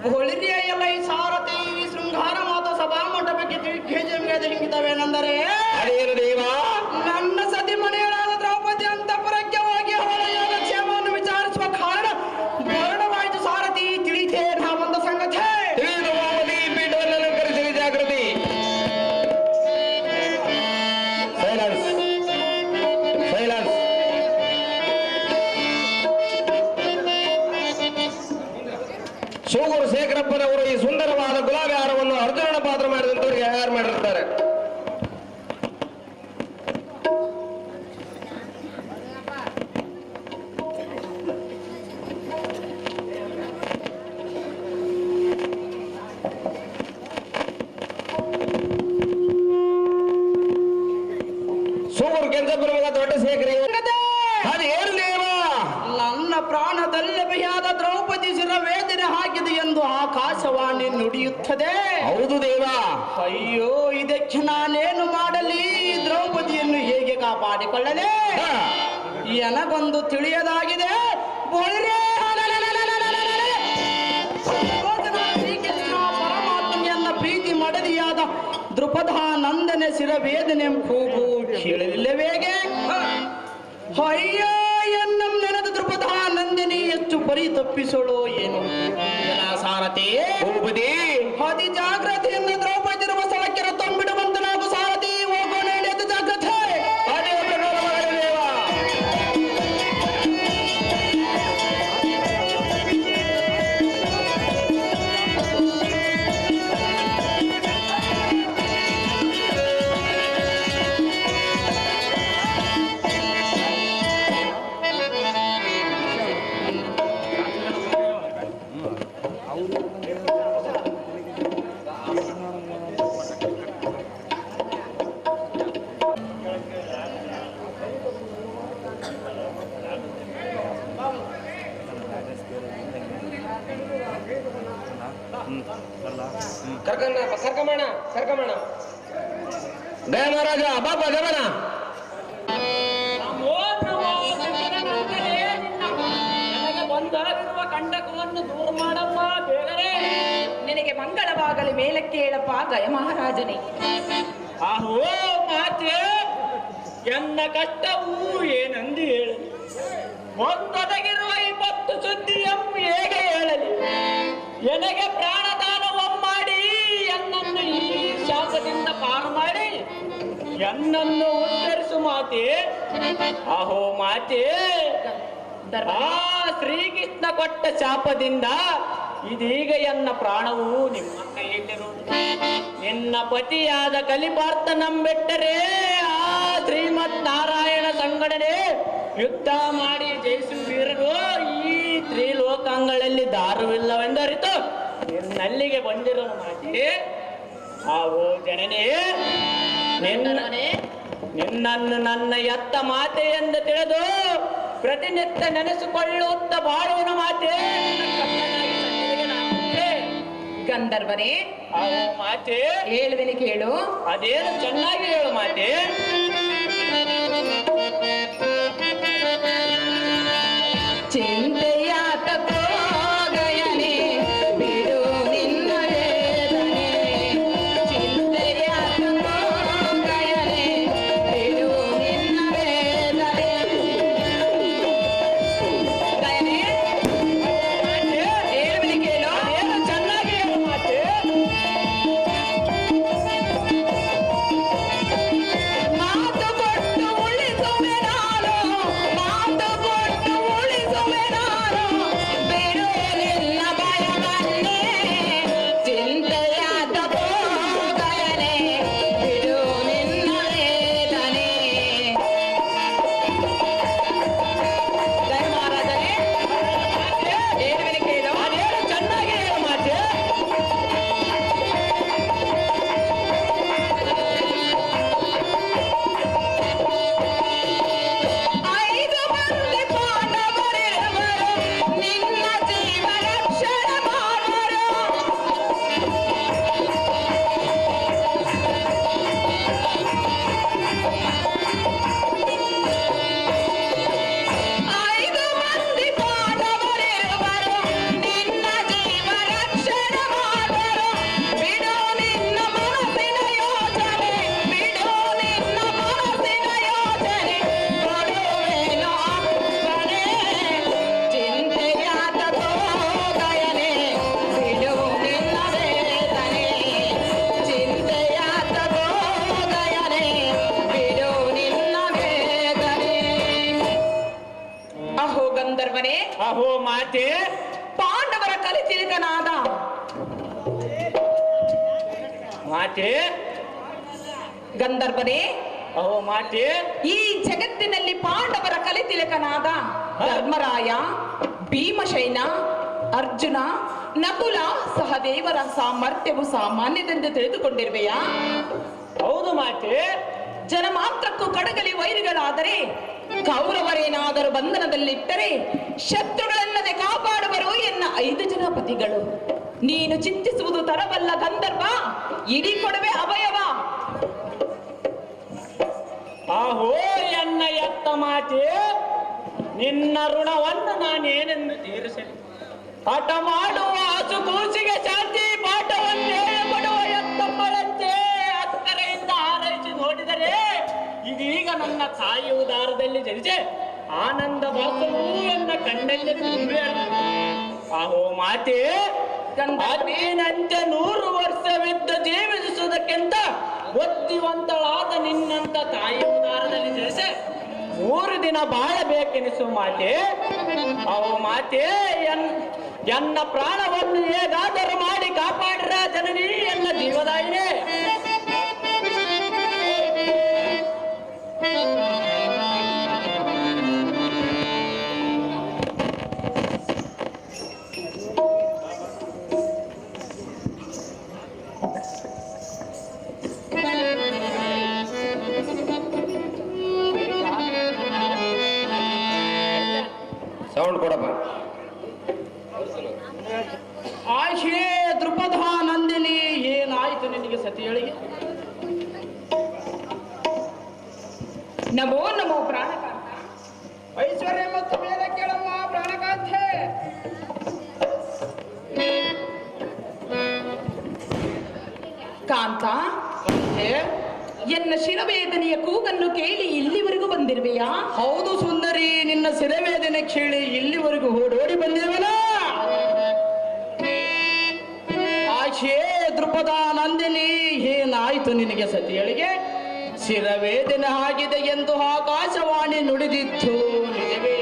ಹೊಳಿಲೆ ಎಲೈ ಸಾರಥಿ ಈ ಶೃಂಗಾರವಾದ ಸಭಾಮಂಟಪಕ್ಕೆ ದಿಗ್ಗಜ ಹಿಂಗಿದವೇನೆಂದರೆ ಅದೇನು ದೇವ ನನ್ನ ಸತಿ ಮನೆಯಳಾದ ದ್ರೌಪದಿ ಅಂತಃಪುರಕ್ಕೆ ಹೋಗಿ ಅವಳ ಯೋಗಕ್ಷೇಮವನ್ನು ವಿಚಾರಿಸುವ ಕಾರಣ ವರ್ಣವಾಯಿತು ಸಾರಥಿ ತಿಳಿತೇ ನಾವೊಂದು ಸಂಗತಿ ತಿಳಿದು ಹೋಗದಿ ಪೀಠವನ್ನು ಅಲಂಕರಿಸಿ ಜಾಗೃತಿ ಸೈಲೆನ್ಸ್ ಸೈಲೆನ್ಸ್ ಶಿವಗುರು ಶೇಖರಪ್ಪನವರು ಈ ಸುಂದರವಾದ ಗುಲಾಬಿ ಹಾರವನ್ನು ಅರ್ಜುನನ ಪಾತ್ರ ಮಾಡಿದಂತವರಿಗೆ ತಯಾರು ಮಾಡಿರ್ತಾರೆ ಶಿವಗುರು ಕೆಂಚಪ್ಪನ ದೊಡ್ಡ ಶೇಖರಿ ಅದು ಏನು ದೇವ ನನ್ನ ಪ್ರಾಣದಲ್ಲಿ ಬಯ್ಯಾದ ದ್ರೌಪದಿ ಶಿರ ವೇದನೆ ಹಾಕಿದೆ ಎಂದು ಆಕಾಶವಾಣಿ ನುಡಿಯುತ್ತದೆ ಹೌದು ದೇವ ಅಯ್ಯೋ ಇದಕ್ಕೆ ನಾನೇನು ಮಾಡಲಿ ಈ ದ್ರೌಪದಿಯನ್ನು ಹೇಗೆ ಕಾಪಾಡಿಕೊಳ್ಳಲೇ ಹ. ನನಗೊಂದು ತಿಳಿಯದಾಗಿದೆ ಬೊಳಿರೆ ಶ್ರೀಕೃಷ್ಣ ಪರಮಾತ್ಮನೆಯನ್ನ ಪ್ರೀತಿ ಮಡದಿಯಾದ ದೃಪದ ನಂದನೆ ಶಿರವೇದನೆ ಕೂಗು ಕೇಳಲಿಲ್ಲವೇಗೆ ಅಯ್ಯೋ ಎನ್ನಂ ನೆನೆದ ದೃಪದ ನಂದಿನಿ ಎಷ್ಟು ಪರಿ ತಪ್ಪಿಸೋಳು ಏನು ಸಾರಥಿ ಭೂಪತಿ ಅತಿ ಜಾಗ್ರತೆಯಿಂದ ದ್ರೌಪದಿ ಇರುವ ಸ್ಥಳಕ್ಕೆ ತಂಬಿಡುವಂತ ನಾವು ಸಾರಥಿ ಹೋಗೋಣ ಎದ್ದು ಜಾಗ್ರತೆ ಅದೇ ಪ್ರಕಾರವಾಗಲಿ ದೇವ ಸರ್ಕಮಣ ದಯ ಮಹಾರಾಜ ಬಾಬ ಗಮನ. ನನಗೆ ಬಂದಾಗಿರುವ ಕಂಟಕವನ್ನು ದೂರ ಮಾಡಮ್ಮ ಬೇಗನೆ. ನಿನಗೆ ಮಂಗಳವಾಗಲಿ ಮೇಲಕ್ಕೆ ಹೇಳಪ್ಪ ಗಯ ಮಹಾರಾಜನೇ. ಆಹೋ ಮಾತೆ, ಎನ್ನ ಕಷ್ಟವು ಏನಂದು ಹೇಳಲಿ, ಒಂದೊದಗಿರುವ 20 ಸುದ್ದಿಯನ್ನು ಹೇಗೆ ಹೇಳಲಿ. ನನಗೆ ಪ್ರಾಣದಾನವನ್ನು ಮಾಡಿ ಎನ್ನನ್ನು ಈ ಶಾಪದಿಂದ ಪಾರು ಮಾಡಿ ಎನ್ನನ್ನು ಉತ್ತರಿಸು ಮಾತೆ. ಆಹೋ ಮಾತೆ, ಆ ಶ್ರೀಕೃಷ್ಣ ಕೊಟ್ಟ ಶಾಪದಿಂದ ಇದೀಗ ಎನ್ನ ಪ್ರಾಣವು ನಿಮ್ಮ ಕೈಯಲ್ಲಿರುವುದು. ನಿನ್ನ ಪತಿಯಾದ ಕಲಿಪಾರ್ಥ ನಂಬೆಟ್ಟರೆ ಆ ಶ್ರೀಮತ್ ನಾರಾಯಣ ಸಂಗಡನೆ ಯುದ್ಧ ಮಾಡಿ ಜಯಿಸುವ ವೀರರು ಈ ತ್ರಿಲೋಕಗಳಲ್ಲಿ ದಾರುವಿಲ್ಲವೆಂದರಿತು ನಿನ್ನಲ್ಲಿಗೆ ಬಂದಿರೋ ಮಾತೆ. ಆವೋ ಜನನೇ, ನಿನ್ನನ್ನು ನನ್ನ ಎತ್ತ ಮಾತೆ ಎಂದು ತಿಳಿದು ಪ್ರತಿನಿತ್ಯ ನೆನೆಸಿಕೊಳ್ಳುತ್ತ ಬಾಳುವನ ಮಾತೆ. ಗಂಧರ್ವನೇ, ಆವೋ ಮಾತೆ, ಹೇಳುವೆನೆ ಕೇಳು. ಅದೇನು ಚೆನ್ನಾಗಿ ಹೇಳು ಮಾತೆ. ಚಿಂತೆಯಾತಕೋ ಗಯನೆ ಬಿಡು ನಿನ್ನ ವೇದನೆ. ಚಿಂತೆಯಾತಕೋ ಗಯನೆ ಬಿಡು ನಿನ್ನ ವೇದನೆ. ಗಯನೆ, ಹೇಳುವೆನೆ ಕೇಳು. ಅದೇನು ಚೆನ್ನಾಗಿ ಹೇಳು ಮಾತೆ. ಮಾತು ಕೊಟ್ಟು ಉಳಿಸುವೆ ನಾನು, ಮಾತು ಕೊಟ್ಟು ಉಳಿಸುವೆ ನಾನು. ಬಿಡು ನಿನ್ನ ಭಯವನ್ನೇ, ಚಿಂತೆಯಾತಕೋ ಗಯನೆ ಬಿಡು ನಿನ್ನ ವೇದನೆ. ಗಯ ಮಹಾರಾಜನೇ, ಹೇಳುವೆನೆ ಕೇಳು. ಅದೇನು ಚೆನ್ನಾಗಿ ಹೇಳು ಮಾತೆ. ಐದು ಮಂದಿ ಪಾಂಡವರಿರುವರು, ನಿನ್ನ ಜೀವ ರಕ್ಷಣೆ ಮಾಡುವರು. ಐದು ಮಂದಿ ಪಾಂಡವರಿರುವರು, ನಿನ್ನ ಜೀವ ರಕ್ಷಣೆ ಮಾಡುವರು. ಬಿಡು ನಿನ್ನ ಮನಸ್ಸಿನ ಯೋಚನೆ, ಬಿಡು ನಿನ್ನ ಮನಸ್ಸಿನ ಯೋಚನೆ. ಕೊಡುವೆನು ಅಪ್ಪಣೆ, ಚಿಂತೆಯಾತಕೋ ಗಯನೆ ಬಿಡು ನಿನ್ನ ವೇದನೆ. ಚಿಂತೆಯಾತಕೋ ಗಯನೆ ಬಿಡು ನಿನ್ನ ವೇದನೆ. ಅಹೋ ಗಂಧರ್ವನೇ, ಆಹೋ ಮಾತೆ, ಪಾಂಡವರ ಕಲಿತಿಲಕನಾದ ಮಾತೆ, ಗಂಧರ್ವನೇ, ಅಹೋ ಮಾತೆ, ಈ ಜಗತ್ತಿನಲ್ಲಿ ಪಾಂಡವರ ಕಲಿತಿಲಕನಾದ ಧರ್ಮರಾಯ, ಭೀಮಸೇನ, ಅರ್ಜುನ, ನಕುಲ, ಸಹದೇವರ ಸಾಮರ್ಥ್ಯವು ಸಾಮಾನ್ಯದೆಂದು ತಿಳಿದುಕೊಂಡಿರುವೆಯಾ? ಹೌದು ಮಾತೆ. ಜನ ಮಾತ್ರಕ್ಕೂ ಕಡಗಲಿ ವೈರಿಗಳಾದರೆ ಕೌರವರೇನಾದರೂ ಬಂಧನದಲ್ಲಿಟ್ಟರೆ ಶತ್ರುಗಳನ್ನದೆ ಕಾಪಾಡುವರು ಎನ್ನ 5 ಜನ ಪತಿಗಳು. ನೀನು ಚಿಂತಿಸುವುದು ತರವಲ್ಲ ಗಂಧರ್ವ, ಇಡೀ ಕೊಡುವೆ ಅಭಯವ. ಆಹೋ ಎನ್ನ ಎತ್ತ ಮಾತೆ, ನಿನ್ನ ಋಣವನ್ನು ನಾನೇನೆಂದು ತೀರಿಸಲಿ. ಹಠ ಮಾಡುವ ಹಸುಗೂಸಿಗೆ ಶಾಂತಿ ಪಾಠವನ್ನೇ ಕೊಡುವ ಎತ್ತಪ್ಪಳಂತೆ ಅಕ್ಕರೆಯಿಂದ ಹಾರೈಸಿ ನೋಡಿದರೆ ಇದೀಗ ನನ್ನ ತಾಯಿ ಉದಾರದಲ್ಲಿ ಜನಿಸೆ ಆನಂದ ಭಾಸವೂ ಎನ್ನ ಕಣ್ಣಲ್ಲಿ ತುಂಬಿ ಆಹೋ ಮಾತೆ, ಅದೇನಂತೆ 100 ವರ್ಷವಿದ್ದ ಜೀವಿಸುವುದಕ್ಕಿಂತ ಬುದ್ಧಿವಂತಳಾದ ನಿನ್ನಂತ ತಾಯಿ ಉದಾರದಲ್ಲಿ ಜನಿಸೆ 3 ದಿನ ಬಾಳಬೇಕೆನಿಸು ಮಾತೆ. ಅವು ಮಾತೆ, ಎನ್ನ ಪ್ರಾಣವನ್ನು ಹೇಗಾದರೂ ಮಾಡಿ ಕಾಪಾಡ್ರ ಜನನಿ ಎನ್ನ ಜೀವದಾಯಿನೇ. ಸೌಂಡ್ ಕೊಡಪ್ಪ. ಆಶೆ ದೃಪದ ನಂದಿನಿ ಏನ ನಿನಗೆ ಸತಿಯಳಿಗೆ? ನಮೋ ನಮೋ ಪ್ರಾಣಕಾಂತ. ಐಶ್ವರ್ಯ ಮತ್ತು ಮೇಲೆ ಕೇಳಮ್ಮ ಪ್ರಾಣಕಾಂತೆ. ಕಾಂತ, ಕಾಂತೆ, ಎನ್ನ ಶಿರವೇದನೆಯ ಕೂಗನ್ನು ಕೇಳಿ ಇಲ್ಲಿವರೆಗೂ ಬಂದಿರುವೆಯಾ? ಹೌದು ಸುಂದರಿ, ನಿನ್ನ ಸಿರವೇದನೆ ಕೇಳಿ ಇಲ್ಲಿವರೆಗೂ ಓಡೋಡಿ ಬಂದಿರುವನ. ಆಶೆ ದೃಪದ ನಂದಿನಿ, ಏನಾಯ್ತು ನಿನಗೆ ಸತಿಯಳಿಗೆ? ಶಿರವೇದನೆ ಆಗಿದೆ ಎಂದು ಆಕಾಶವಾಣಿ ನುಡಿದಿತ್ತು ನಿಜವೇ?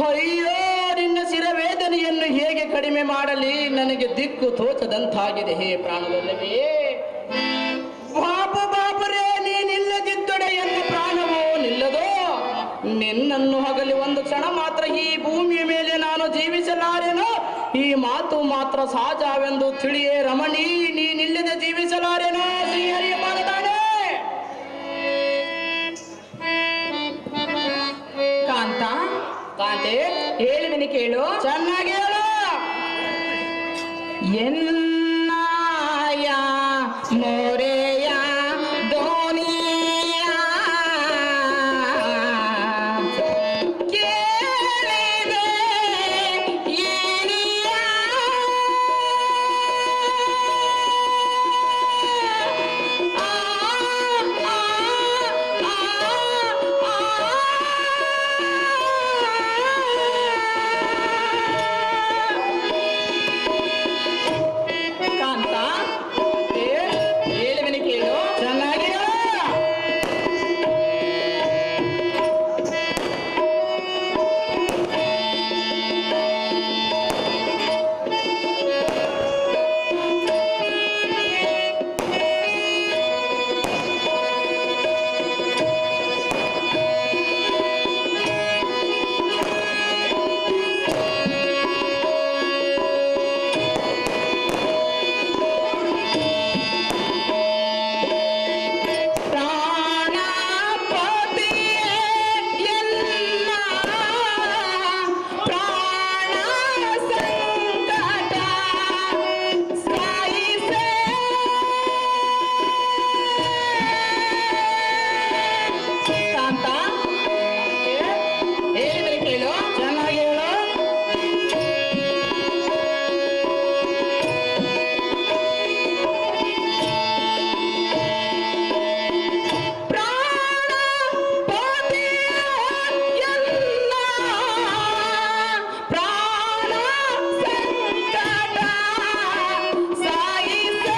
ಅಯ್ಯೋ, ನಿನ್ನ ಶಿರವೇದನೆಯನ್ನು ಹೇಗೆ ಕಡಿಮೆ ಮಾಡಲಿ, ನನಗೆ ದಿಕ್ಕು ತೋಚದಂತಾಗಿದೆ ಹೇ ಪ್ರಾಣವಲ್ಲವೇ. ಬಾಬು ಬಾಬರೇ, ನೀನಿಲ್ಲದಿದ್ದೊಡೆ ಎನ್ನ ಪ್ರಾಣವೋ ನಿಲ್ಲದೋ. ನಿನ್ನನ್ನು ಹಗಲಿ ಒಂದು ಕ್ಷಣ ಮಾತ್ರ ಈ ಭೂಮಿಯ ಮೇಲೆ ನಾನು ಜೀವಿಸಲಾರೆನೋ. ಈ ಮಾತು ಮಾತ್ರ ಸಹಜವೆಂದು ತಿಳಿಯೇ ರಮಣಿ, ನೀನಿಲ್ಲದೆ ಜೀವಿಸಲಾರೆನೋ ಶ್ರೀಹರಿಯ ಪಾದದಾಣೆ. ಕಾಂತ, ಕಾಂತೆ, ಹೇಳುವೆನೆ ಕೇಳು. ಚೆನ್ನಾಗಿ ಹೇಳು. ಎನ್ನಾಯ ಮೋರೆಯ ದೋನಿಯ ಕೇಳಿದೆ ಏನಿಯ ಕಾಂತ, ಹೇಳುವೆನೆ ಕೇಳು. ಚೆನ್ನಾಗಿ ಹೇಳು. ಪ್ರಾಣಪತಿಯೇ ಎಲ್ಲ ಪ್ರಾಣ ಸಂಕಟ ಸಾಯಿಸೆ. ಕಾಂತ, ಹೇಳಿದರೆ ಕೇಳು. ಚೆನ್ನಾಗಿ ಹೇಳು. ಪ್ರಾಣಪತಿಯೇ ಎಲ್ಲ ಪ್ರಾಣ ಸಂಕಟ ಸಾಯಿಸೆ.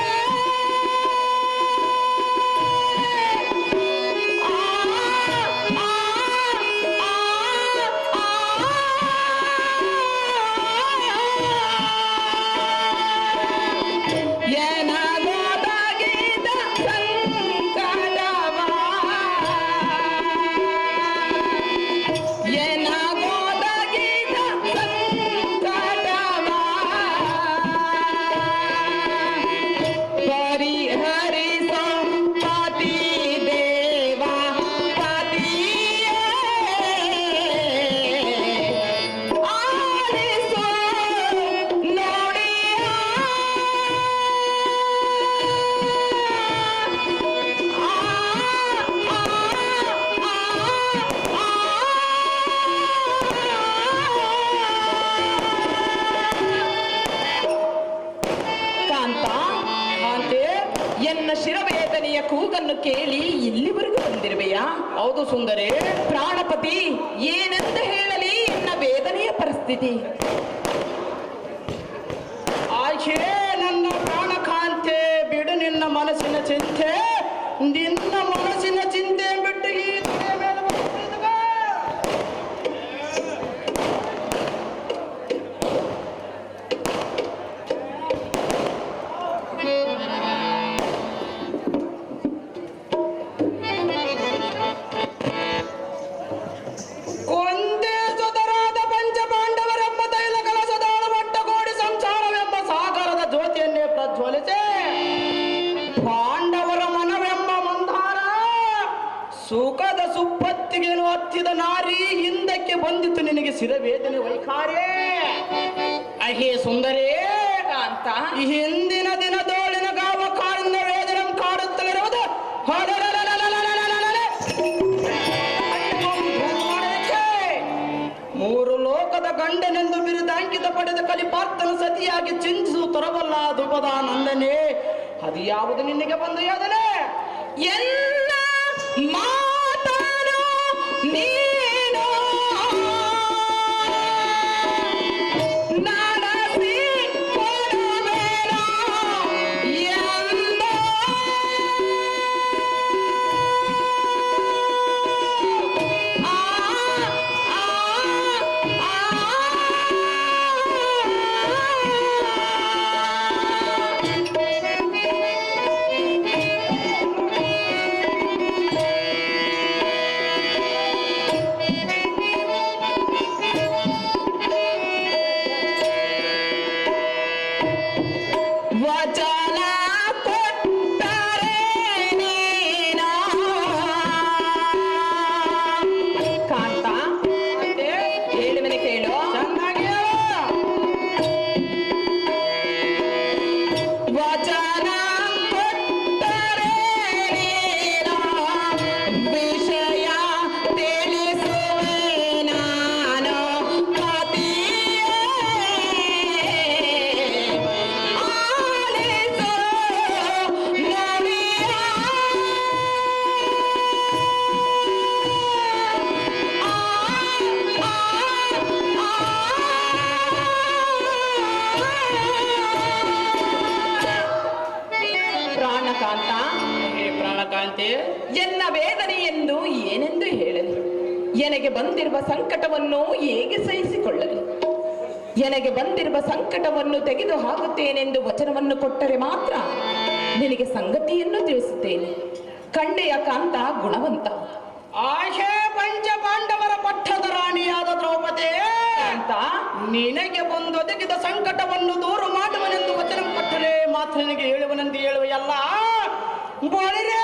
ಏನಾಗೋದಾಗಿದ ಸಂಕಟವ, ಏನಾಗೋದಾಗಿದ ಸಂಕಟವ ಪರಿಹರಿಸೋ ಪತಿ ದೇವ ಪತಿಯೇ ಆಲಿಸೋ ನೋಡಿಯ. ಕಾಂತ, ಕಾಂತೆ, ಎನ್ನ ಶಿರವೇದನೆಯ ಕೂಗನ್ನು ಕೇಳಿ ಇಲ್ಲಿವರೆಗೂ ಬಂದಿರುವೆಯಾ? ಹೌದು ಸುಂದರಿ. ಪ್ರಾಣಪತಿ, ಏನೆಂತ ಹೇಳಲಿ ಎನ್ನ ವೇದನೆಯ ಪರಿಸ್ಥಿತಿ? ಆಶೆ ನನ್ನ ಪ್ರಾಣಕಾಂತೆ, ಬಿಡು ನಿನ್ನ ಮನಸ್ಸಿನ ಚಿಂತೆ. ನಿನ್ನ ಮನಸ್ಸಿನ ಚಿಂತೆ ಬಿಟ್ಟು ಈ ತಲೆ ಮೇಲೆ ಬಂದಿರುವ. ಕೊಂದೇ ಸೊದರಾದ ಪಂಚಪಾಂಡವರೆಂಬ ತೈಲ ಕಲಸದಾಳು ಒಟ್ಟಗೂಡಿ ಸಂಸಾರವೆಂಬ ಸಾಗರದ ಜ್ಯೋತಿಯನ್ನೇ ಪ್ರಜ್ವಲಿಸಿ ಪಾಂಡವರ ಮನವೆಂಬ ಮಂದಾರ ಸುಖದ ಸುಪ್ಪತ್ತಿಗೆನು ಹತ್ತಿದ ನಾರಿ ಹಿಂದಕ್ಕೆ ಬಂದಿತ್ತು ನಿನಗೆ ಶಿರವೇದನೆ ವೈಖಾರೇ. ಅಹೇ ಸುಂದರೇ, ಕಾಂತ, ಈ ಹಿಂದಿನ ದಿನದೋಳಿನ ಗಾವ ಕಾರಣವೇ ಮೂರು ಲೋಕದ ಗಂಡನೆಂದು ಬಿರುದಾಂಕಿತ ಪಡೆದ ಕಲಿಪಾರ್ಥನ ಸತಿಯಾಗಿ ಚಿಂತಿಸು ತೊರವಲ್ಲ ದುಪದ ನಂದನೆ ಅದು ಯಾವುದು ನಿನಗೆ ಬಂದು ಯಾದನೆ ಎಲ್ಲ ಮಾತನು ನೀನು ನಡೆಸಿ ಕೊಡಬೇಡ ಎಂದ ವಚನ ಕೊಟ್ಟರೆ ನೀನು ಕಾಂತ ಹೇಳುವನೆ ಕೇಳು ಚೆನ್ನಾಗಿ ವಚನ ಕೊಟ್ಟರೆ ನೀನು ವಿಷಯ ತಿಳಿಸುವೆ ನಾನು ಪತಿಯೇ ಆಲಿಸು ನುಡಿಯ ಪ್ರಾಣಕಾಂತ ಪ್ರಾಣಕಾಂತಿ ಎನ್ನ ವೇದನೆಯನ್ನು ಏನೆಂದು ಹೇಳಲಿ ನನಗೆ ಬಂದಿರುವ ಸಂಕಟವನ್ನು ಹೇಗೆ ಸಹಿಸಿಕೊಳ್ಳಲಿ ನನಗೆ ಬಂದಿರುವ ಸಂಕಟವನ್ನು ತೆಗೆದು ಹಾಕುತ್ತೇನೆಂದು ವಚನವನ್ನು ಕೊಟ್ಟರೆ ಮಾತ್ರ ನಿನಗೆ ಸಂಗತಿಯನ್ನು ತಿಳಿಸುತ್ತೇನೆ ಕಂಡೆಯ ಕಾಂತ ಗುಣವಂತ ಆಶೆ ಪಂಚ ಪಾಂಡವರ ಪಟ್ಟದ ರಾಣಿಯಾದ ದ್ರೌಪದಿ ಅಂತ ನಿನಗೆ ಬಂದೊದಗಿದ ಸಂಕಟವನ್ನು ದೂರ ಮಾಡುವನೆಂದು ವಚನ ಕೊಟ್ಟರೆ ಮಾತ್ರ ನಿನಗೆ ಹೇಳುವನೆಂದು ಹೇಳುವ ಎಲ್ಲ ಬಳಿರೇ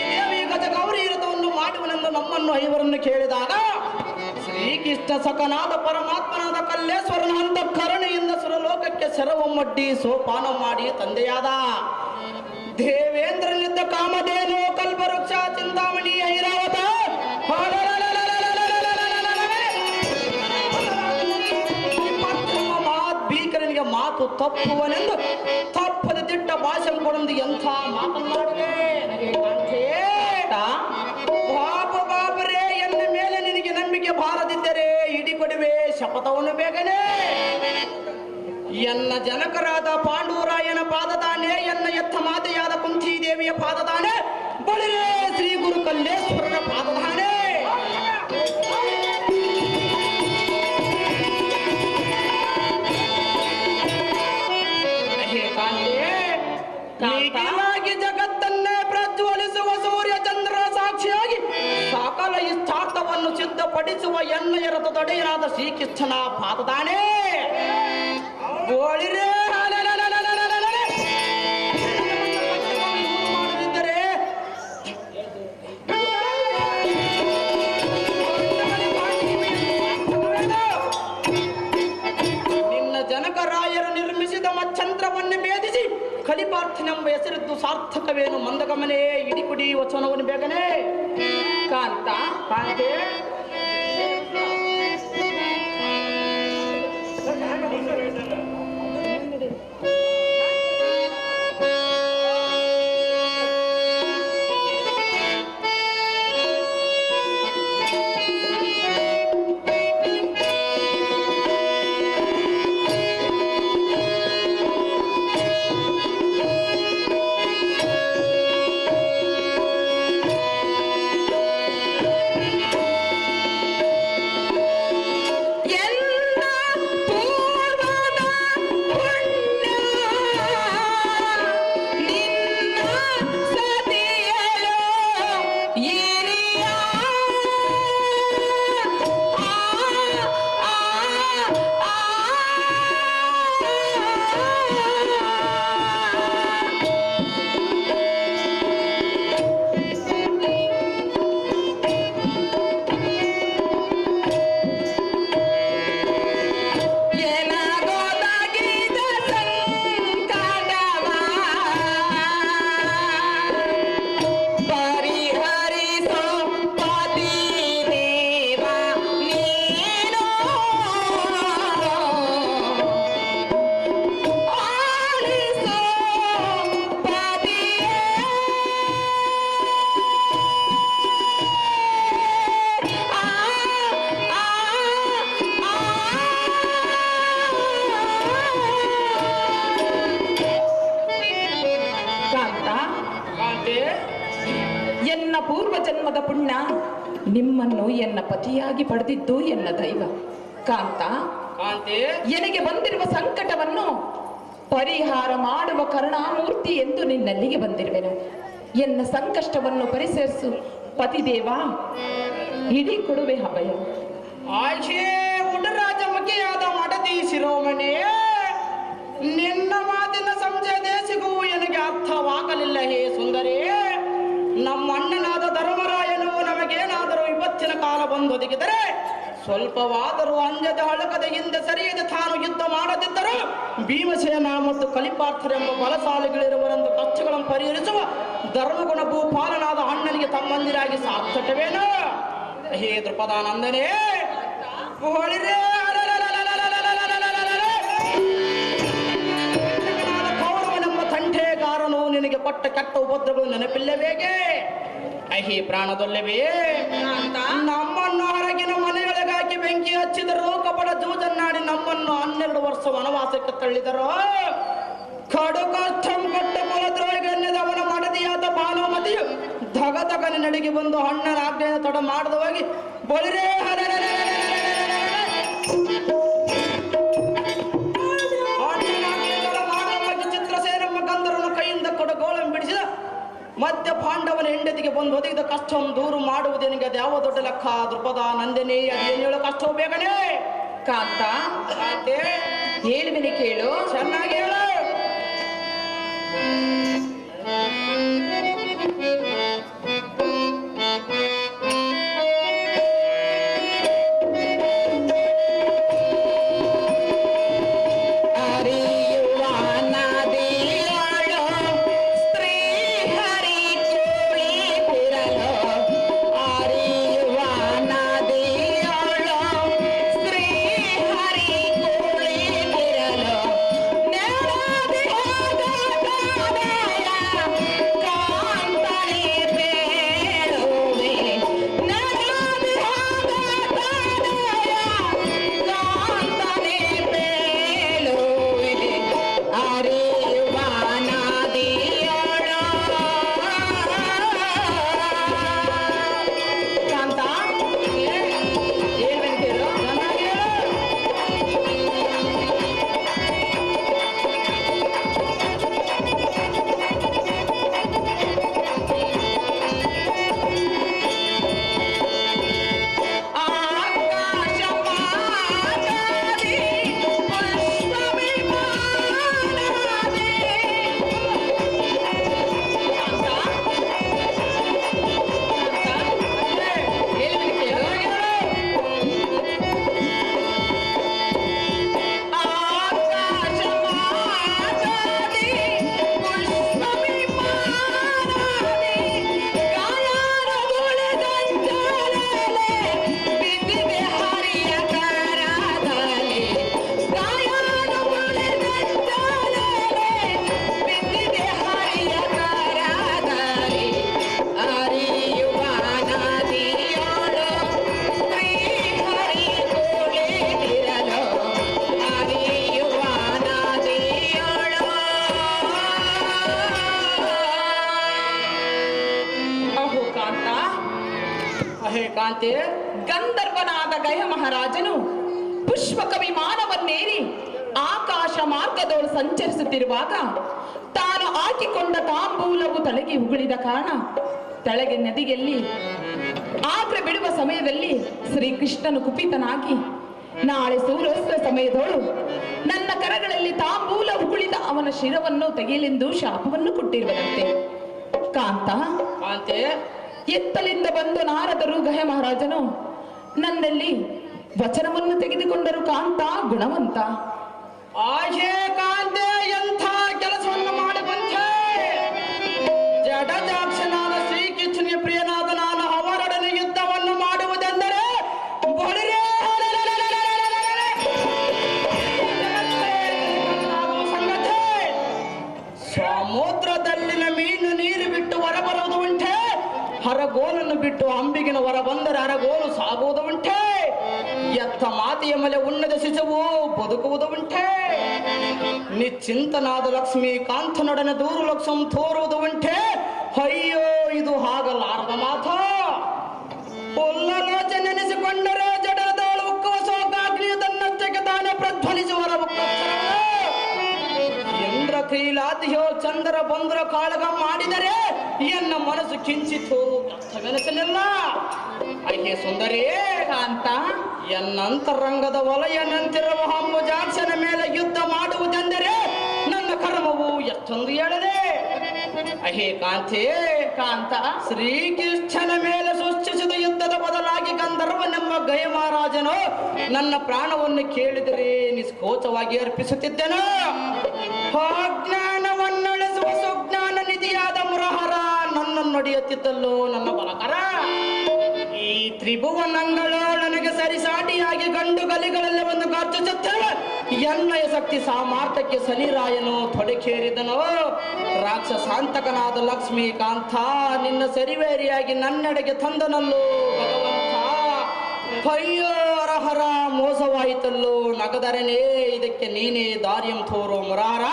ದೇವಿ ಗಜಗೌರಿ ಇರತವನ್ನು ಮಾಡುವನೆಂದು ನಮ್ಮನ್ನು ಐವರನ್ನು ಕೇಳಿದಾಗ ಶ್ರೀಕೃಷ್ಣ ಸಖನಾದ ಪರಮಾತ್ಮನಾದ ಕಲ್ಲೇಶ್ವರನ ಅಂತ ಕರುಣೆಯಿಂದ ಸುರಲೋಕಕ್ಕೆ ಶರವೊಮ್ಮಡ್ಡಿ ಸೋಪಾನ ಮಾಡಿ ತಂದೆಯಾದ ದೇವೇಂದ್ರನಿದ್ದ ಕಾಮಧೇನು ಕಲ್ಪವೃಕ್ಷ ಚಿಂತಾಮಣಿ ಐರಾವತ ಭೀಕರನಿಗೆ ಮಾತು ತಪ್ಪುವನೆಂದು ತಪ್ಪದ ದಿಟ್ಟ ಭಾಷೆ ಕೊಡೊಂದು ಎಂಥ ಮಾತನ್ನಾಡಿದೆ ನನಗೆ ಕಾಂತೆ ಪಾಪ ಬಾಬರೇ ಎನ್ನ ಮೇಲೆ ನಿನಗೆ ನಂಬಿಕೆ ಬಾರದಿದ್ದರೆ ಇಡಿ ಕೊಡುವೆ ಶಪಥವನ್ನು ಬೇಗನೆ ಎನ್ನ ಜನಕರಾದ ಪಾಂಡೂರಾಯನ ಪಾದದಾನೆ ಎನ್ನ ಎತ್ತ ಮಾತೆಯಾದ ಕುಂತಿ ದೇವಿಯ ಪಾದದಾನೆ ಬಳಿರೇ ಶ್ರೀ ಗುರು ಕಲ್ಲೇಶ್ವರನ ಪಾದದಾನೆ ಹೀಗಾಗಿ ಜಗತ್ತನ್ನೇ ಪ್ರಜ್ವಲಿಸುವ ಸೂರ್ಯ ಚಂದ್ರ ಸಾಕ್ಷಿಯಾಗಿ ಸಕಲ ಇಷ್ಟಾರ್ಥವನ್ನು ಸಿದ್ಧಪಡಿಸುವ ಎಣ್ಣೆಯ ರಥದೊಡೆಯನಾದ ಶ್ರೀಕೃಷ್ಣನ ಪಾದದಾನೆ ಗೋಳಿರೇ ಮಾಡದಿದ್ದರೆ ನಿನ್ನ ಜನಕರಾಯರು ನಿರ್ಮಿಸಿದ ಮಚ್ಚಂತ್ರವನ್ನು ಭೇದಿಸಿ ಕಲಿಪಾರ್ಥನೆಂಬ ಹೆಸರಿದ್ದು ಸಾರ್ಥಕವೇನು ಮಂದಗಮನೆ ಇಡಿಕುಡಿ ವಚನವನ್ನು ಬೇಗನೆ ಕಾಂತ ಕಾಂತೆ ಎಲ್ಲ ಪೂರ್ವದ ನಿಮ್ಮನ್ನು ಎನ್ನ ಪತಿಯಾಗಿ ಪಡೆದಿದ್ದು ಎನ್ನ ದೈವ. ಕಾಂತ, ಕಾಂತಿ, ನನಗೆ ಬಂದಿರುವ ಸಂಕಟವನ್ನು ಪರಿಹಾರ ಮಾಡುವ ಕರುಣಾಮೂರ್ತಿ ಎಂದು ನಿನ್ನಲ್ಲಿಗೆ ಬಂದಿರುವೆನು. ಎನ್ನ ಸಂಕಷ್ಟವನ್ನು ಪರಿಸರಿಸು ಪತಿದೇವ, ಇಡೀ ಕೊಡುವೆ ಅಭಯ. ಆಶೆ ಉಡರಾಜಮುಖಿಯಾದ ಮಡದಿ ಶಿರೋಮಣಿ, ನಿನ್ನ ಮಾತಿನ ಸಂಜೆ ಸಿಗುವು ನನಗೆ ಅರ್ಥವಾಗಲಿಲ್ಲ. ಹೇ ಸುಂದರಿ, ನಮ್ಮ ಅಣ್ಣನಾದ ಧರ್ಮರಾಯನು ನಮಗೇನಾದರೂ ವಿಪತ್ತಿನ ಕಾಲ ಬಂದೊದಗಿದರೆ ಸ್ವಲ್ಪವಾದರೂ ಅಂಜದ ಹಳಕದ ಹಿಂದೆ ಸರಿಯದೆ ತಾನು ಯುದ್ಧ ಮಾಡದಿದ್ದರೂ ಭೀಮಸೇನ ಮತ್ತು ಕಲಿಪಾರ್ಥರೆಂಬ ಬಲಶಾಲಿಗಳಿರುವರೆಂದು ಕಷ್ಟಗಳನ್ನು ಪರಿಹರಿಸುವ ಧರ್ಮಗುಣ ಭೂಪಾಲನಾದ ಅಣ್ಣನಿಗೆ ತಮ್ಮಂದಿರಾಗಿ ಸಾರ್ಥಕವೇನು? ಹೇ ದೃಪದಾನಂದನೇ, ಕೌರವನೆಂಬ ತಂಟೆಗಾರನು ನಿನಗೆ ಕೊಟ್ಟ ಕೆಟ್ಟ ಉಪದ್ರವಗಳು ನೆನಪಿಲ್ಲವೇಗೆ? ಅಹಿ ಪ್ರಾಣದೊಲ್ಲವೇ? ನಮ್ಮನ್ನು ಹೊರಗಿನ ಮನೆಗಳಿಗಾಗಿ ಬೆಂಕಿ ಹಚ್ಚಿದರು, ಕಪಟ ಜೂಜನ್ನಾಡಿ ನಮ್ಮನ್ನು 12 ವರ್ಷ ವನವಾಸಕ್ಕೆ ತಳ್ಳಿದರು. ಕಡು ಕಷ್ಟಂ ಕೊಟ್ಟು ಕುಲದ್ರೋಹಿಗನ್ನೆದವನ ಮಡದಿಯಾದ ಭಾನುಮತಿಯು ಧಗಧಗನೆ ನಡಿಗೆ ಬಂದು ಅಣ್ಣನ ಆಜ್ಞೆಯನ್ನು ತಡ ಮಾಡದ ಹೋಗಿ ಬಳಿರೇ ಚಿತ್ರಸೇನಮ್ಮ ಗಂಧರ್ವನ ಕೈಯಿಂದ ಕೊಡಗೋಳಂ ಬಿಡಿಸಿದ ಮಧ್ಯ ಪಾಂಡವನ ಹೆಂಡತಿಗೆ ಬಂದು ಒದಗಿದ ಕಷ್ಟವನ್ನು ದೂರು ಮಾಡುವುದೇನಿಗೆ ಅದು ಯಾವ ದೊಡ್ಡ ಲೆಕ್ಕ? ದೃಪದ ನಂದನೆ, ಅದೇನು ಹೇಳೋ ಕಷ್ಟವೂ ಬೇಗನೆ. ಕಾಂತ, ಕಾಂತೆ, ಹೇಳುವೆನೆ ಕೇಳು. ಚೆನ್ನಾಗಿ ಹೇಳು. ಕಾಂತೆ, ಗಂಧರ್ವನಾದ ಗಯ ಮಹಾರಾಜನು ಪುಷ್ಪಕ ವಿಮಾನವನ್ನೇರಿ ಆಕಾಶ ಮಾರ್ಗದೋಳು ಸಂಚರಿಸುತ್ತಿರುವಾಗ ತಾನು ಹಾಕಿಕೊಂಡ ತಾಂಬೂಲವು ತಲೆಗೆ ಉಗುಳಿದ ಕಾರಣ ತಳಗೆ ನದಿಯಲ್ಲಿ ಆಗ್ರೆ ಬಿಡುವ ಸಮಯದಲ್ಲಿ ಶ್ರೀಕೃಷ್ಣನು ಕುಪಿತನಾಗಿ ನಾಳೆ ಸೂರ್ಯಾಸ್ತ ಸಮಯದೋಳು ನನ್ನ ಕರಗಳಲ್ಲಿ ತಾಂಬೂಲ ಉಗುಳಿದ ಅವನ ಶಿರವನ್ನು ತೆಗೆಯಲೆಂದು ಶಾಪವನ್ನು ಕೊಟ್ಟಿರುವಂತೆ. ಕಾಂತ, ಕಾಂತೆ, ಎತ್ತಲಿಂದ ಬಂದು ನಾರದರು ಗಯ ಮಹಾರಾಜನು ನನ್ನಲ್ಲಿ ವಚನವನ್ನು ತೆಗೆದುಕೊಂಡರು. ಕಾಂತ ಗುಣವಂತ. ಆಶೆ ಕಾಂತೆ, ಎಂಥ ಕೆಲಸವನ್ನು ಮಾಡಿ ಬಂತೆ. ಜಡಜಾಕ್ಷನಾದ ಶ್ರೀಕೃಷ್ಣನಿಗೆ ಪ್ರಿಯನಾದ ನಾನು ಅವರೊಡನೆ ಯುದ್ಧವನ್ನು ಮಾಡುವುದೆಂದರೆ ಸಮುದ್ರದಲ್ಲಿನ ಮೀನು ನೀರು ಬಿಟ್ಟು ಹೊರಬರುವುದು ಉಂಟೆ, ಹರಗೋಲನ್ನು ಬಿಟ್ಟು ಅಂಬಿಗಿನ ಹೊರ ಬಂದರೆ ಹರಗೋಲು ಸಾಗುವುದು ಉಂಟೆ, ಎತ್ತ ಮಾತೆಯ ಮೇಲೆ ಉಣ್ಣದ ಶಿಶುವು ಬದುಕುವುದು ಉಂಟೆ, ನಿಶ್ಚಿಂತನಾದ ಲಕ್ಷ್ಮೀ ಕಾಂತನೊಡನೆ ದೂರು ಲಕ್ಷ್ಮ ತೋರುವುದು ಉಂಟೆ. ಅಯ್ಯೋ, ಇದು ಹಾಗಲಾರದ ಮಾತ. ಕೈಲಾದಿಯೋ ಚಂದ್ರ ಬಂದ್ರ ಕಾಳಗ ಮಾಡಿದರೆ ಎನ್ನ ಮನಸ್ಸು ಕಿಂಚಿತು ವ್ಯರ್ಥವೆನಿಸಲಿಲ್ಲ. ಅಯ್ಯೇ ಸುಂದರಿ ಕಾಂತ, ಎನ್ನಂತರಂಗದ ವಲಯ ನಂತಿರುವ ಹಂಬುಜಾಕ್ಷನ ಮೇಲೆ ಯುದ್ಧ ಮಾಡುವುದೆಂದರೆ ನನ್ನ ಕರ್ಮವು ಎಷ್ಟೊಂದು ಹೇಳದೆ. ಅಹೇ ಕಾಂತೆ, ಕಾಂತ, ಶ್ರೀಕೃಷ್ಣನ ಮೇಲೆ ಸೃಷ್ಟಿಸಿದ ಯುದ್ಧದ ಬದಲಾಗಿ ಗಂಧರ್ವನೆಂಬ ಗಯ ಮಹಾರಾಜನು ನನ್ನ ಪ್ರಾಣವನ್ನು ಕೇಳಿದರೆ ನಿಷ್ಕೋಚವಾಗಿ ಅರ್ಪಿಸುತ್ತಿದ್ದೆನು. ಅಜ್ಞಾನವನ್ನಳಿಸುವ ಸುಜ್ಞಾನ ನಿಧಿಯಾದ ಮುರಹರ ನನ್ನನ್ನು ನಡೆಯುತ್ತಿದ್ದಲ್ಲೋ ನನ್ನ ಬಲಕರ. ಈ ತ್ರಿಭುವನಗಳು ನನಗೆ ಸರಿಸಾಟಿಯಾಗಿ ಗಂಡು ಗಲಿಗಳಲ್ಲಿ ಒಂದು ಗರ್ಜಿಸುತ್ತೇವೆ. ಎನ್ನಯ ಶಕ್ತಿ ಸಾಮರ್ಥ್ಯಕ್ಕೆ ಸನಿರಾಯನು ತೊಡಕೇರಿದನು. ರಾಕ್ಷಸಾಂತಕನಾದ ಲಕ್ಷ್ಮೀಕಾಂತ ನಿನ್ನ ಸರಿವೇರಿಯಾಗಿ ನನ್ನೆಡೆಗೆ ತಂದನಲ್ಲೋ ಭಗವಂತ. ಅಯ್ಯೋ ಹರಹರ, ಮೋಸವಾಯಿತಲ್ಲೋ ನಗದರನೇ. ಇದಕ್ಕೆ ನೀನೇ ದಾರಿಯಂ ತೋರೋ ಮುರಾರ.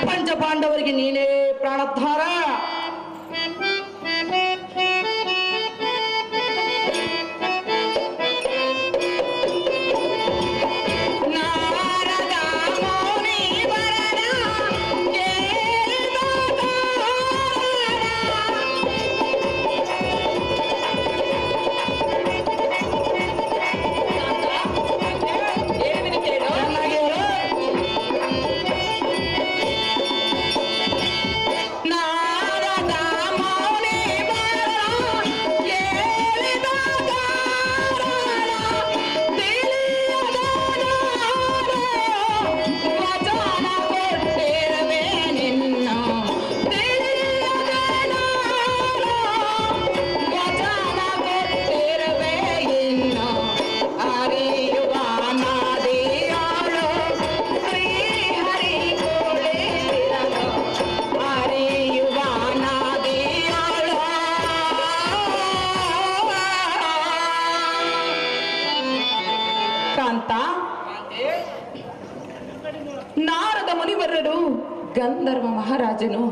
ಪಂಚಪಾಂಡವರಿಗೆ ನೀನೇ ಪ್ರಾಣಧಾರ. ನಾರದ ಮುನಿವರರು ಗಂಧರ್ವ ಮಹಾರಾಜನು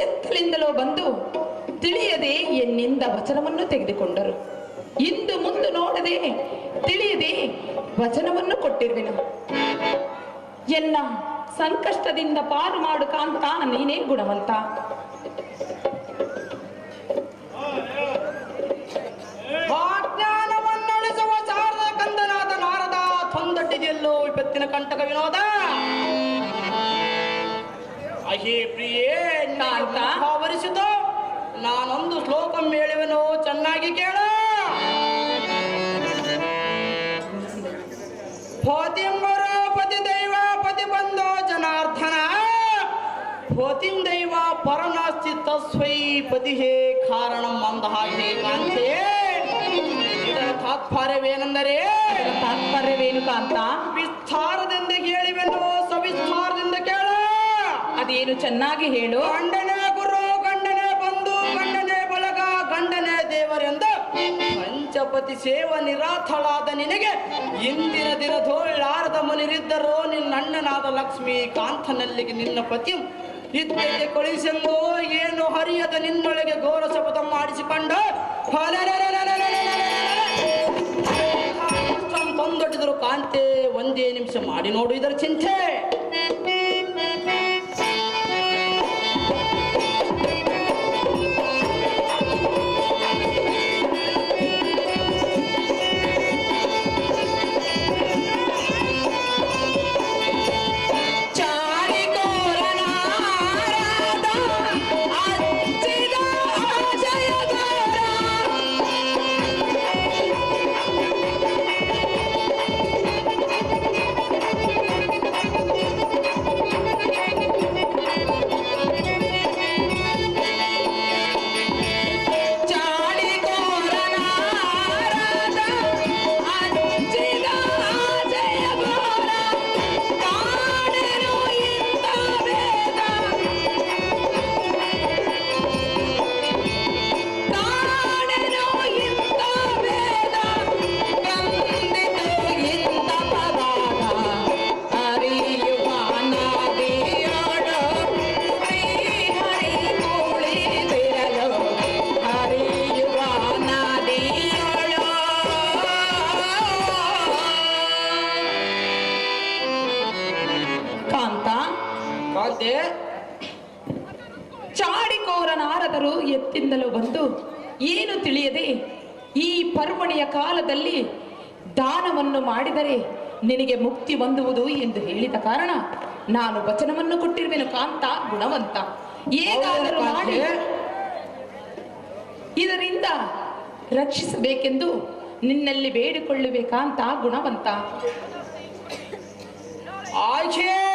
ಎತ್ತಲಿಂದಲೋ ಬಂದು ತಿಳಿಯದೆ ಎನ್ನಿಂದ ವಚನವನ್ನು ತೆಗೆದುಕೊಂಡರು. ಇಂದು ಮುಂದೆ ನೋಡದೆ ತಿಳಿಯದೆ ವಚನವನ್ನು ಕೊಟ್ಟಿರುವೆನು. ಎನ್ನ ಸಂಕಷ್ಟದಿಂದ ಪಾರು ಮಾಡು ಕಾಂತ, ನೀನೇ ಗುಣವಂತ. ಅಜ್ಞಾನವನ್ನಳಿಸುವ ಶಾರದ ಕಂದನಾದ ನಾರದ ತೊಂದಟ್ಟಿಗೆಲ್ಲೋ ವಿಪತ್ತಿನ ಕಂಟಕ ವಿನೋದ. ಅಹೇ ಪ್ರಿಯೇ, ಭಾವರಿಸಿತು. ನಾನೊಂದು ಶ್ಲೋಕ ಹೇಳುವೆನೋ, ಚೆನ್ನಾಗಿ ಕೇಳ. ಪತಿಂಬರ ಪತಿ ದೈವ ಪತಿ ಬಂಧೋ ಜನಾರ್ದನ ಪತಿಂ ದೈವ ಪರನಾಸ್ತಿ ತಸ್ವೈ ಪತಿಹೇ ಕಾರಣ ಮಂದಹಾಗೆ ಕಾಂತೆ. ಇದರ ತಾತ್ಪರ್ಯವೇನೆಂದರೆ, ತಾತ್ಪರ್ಯವೇನು ಕಾಂತ? ವಿಸ್ತಾರದಿಂದ ಹೇಳಿವೆನು, ಸವಿಸ್ತಾರದಿಂದ ಕೇಳ. ಅದೇನು ಚೆನ್ನಾಗಿ ಹೇಳು. ಗಂಡನೇ ಗುರು, ಗಂಡನೇ ಬಂಧು, ಗಂಡನೇ ಬಳಗ, ಗಂಡನೇ ದೇವರೆಂದು ಪಂಚಪತಿ ಸೇವ ನಿರಾಥಳಾದ ನಿನಗೆ ಇಂದಿನ ದಿನ ಧೋಳಾರದ ಮುನಿರಿದ್ದರು. ನಿನ್ನಣ್ಣನಾದ ಲಕ್ಷ್ಮೀ ಕಾಂತನಲ್ಲಿಗೆ ನಿನ್ನ ಪತಿ ಇದ್ದಕ್ಕೆ ಕಳುಹಿಸೆಂದು ಏನು ಹರಿಯದ ನಿನ್ನೊಳಗೆ ಘೋರ ಶಪಥ ಮಾಡಿಸಿಕೊಂಡು ತಂದೊಡ್ಡಿದರು ಕಾಂತೆ. ಒಂದೇ ನಿಮಿಷ ಮಾಡಿ ನೋಡು ಇದರ ಚಿಂತೆ. ಕಾಂತೆ. ಚಾಡಿಕೋರನಾರದರು ಎತ್ತಿಂದಲೂ ಬಂದು ಏನು ತಿಳಿಯದೆ ಈ ಪರ್ವಣಿಯ ಕಾಲದಲ್ಲಿ ದಾನವನ್ನು ಮಾಡಿದರೆ ನಿನಗೆ ಮುಕ್ತಿ ಹೊಂದುವುದು ಎಂದು ಹೇಳಿದ ಕಾರಣ ನಾನು ವಚನವನ್ನು ಕೊಟ್ಟಿರುವೆನು ಕಾಂತ ಗುಣವಂತ. ಹೇಗಾದರೂ ಮಾಡಿ ಇದರಿಂದ ರಕ್ಷಿಸಬೇಕೆಂದು ನಿನ್ನಲ್ಲಿ ಬೇಡಿಕೊಳ್ಳುವೆ ಕಾಂತ ಗುಣವಂತ. ಆಚೆ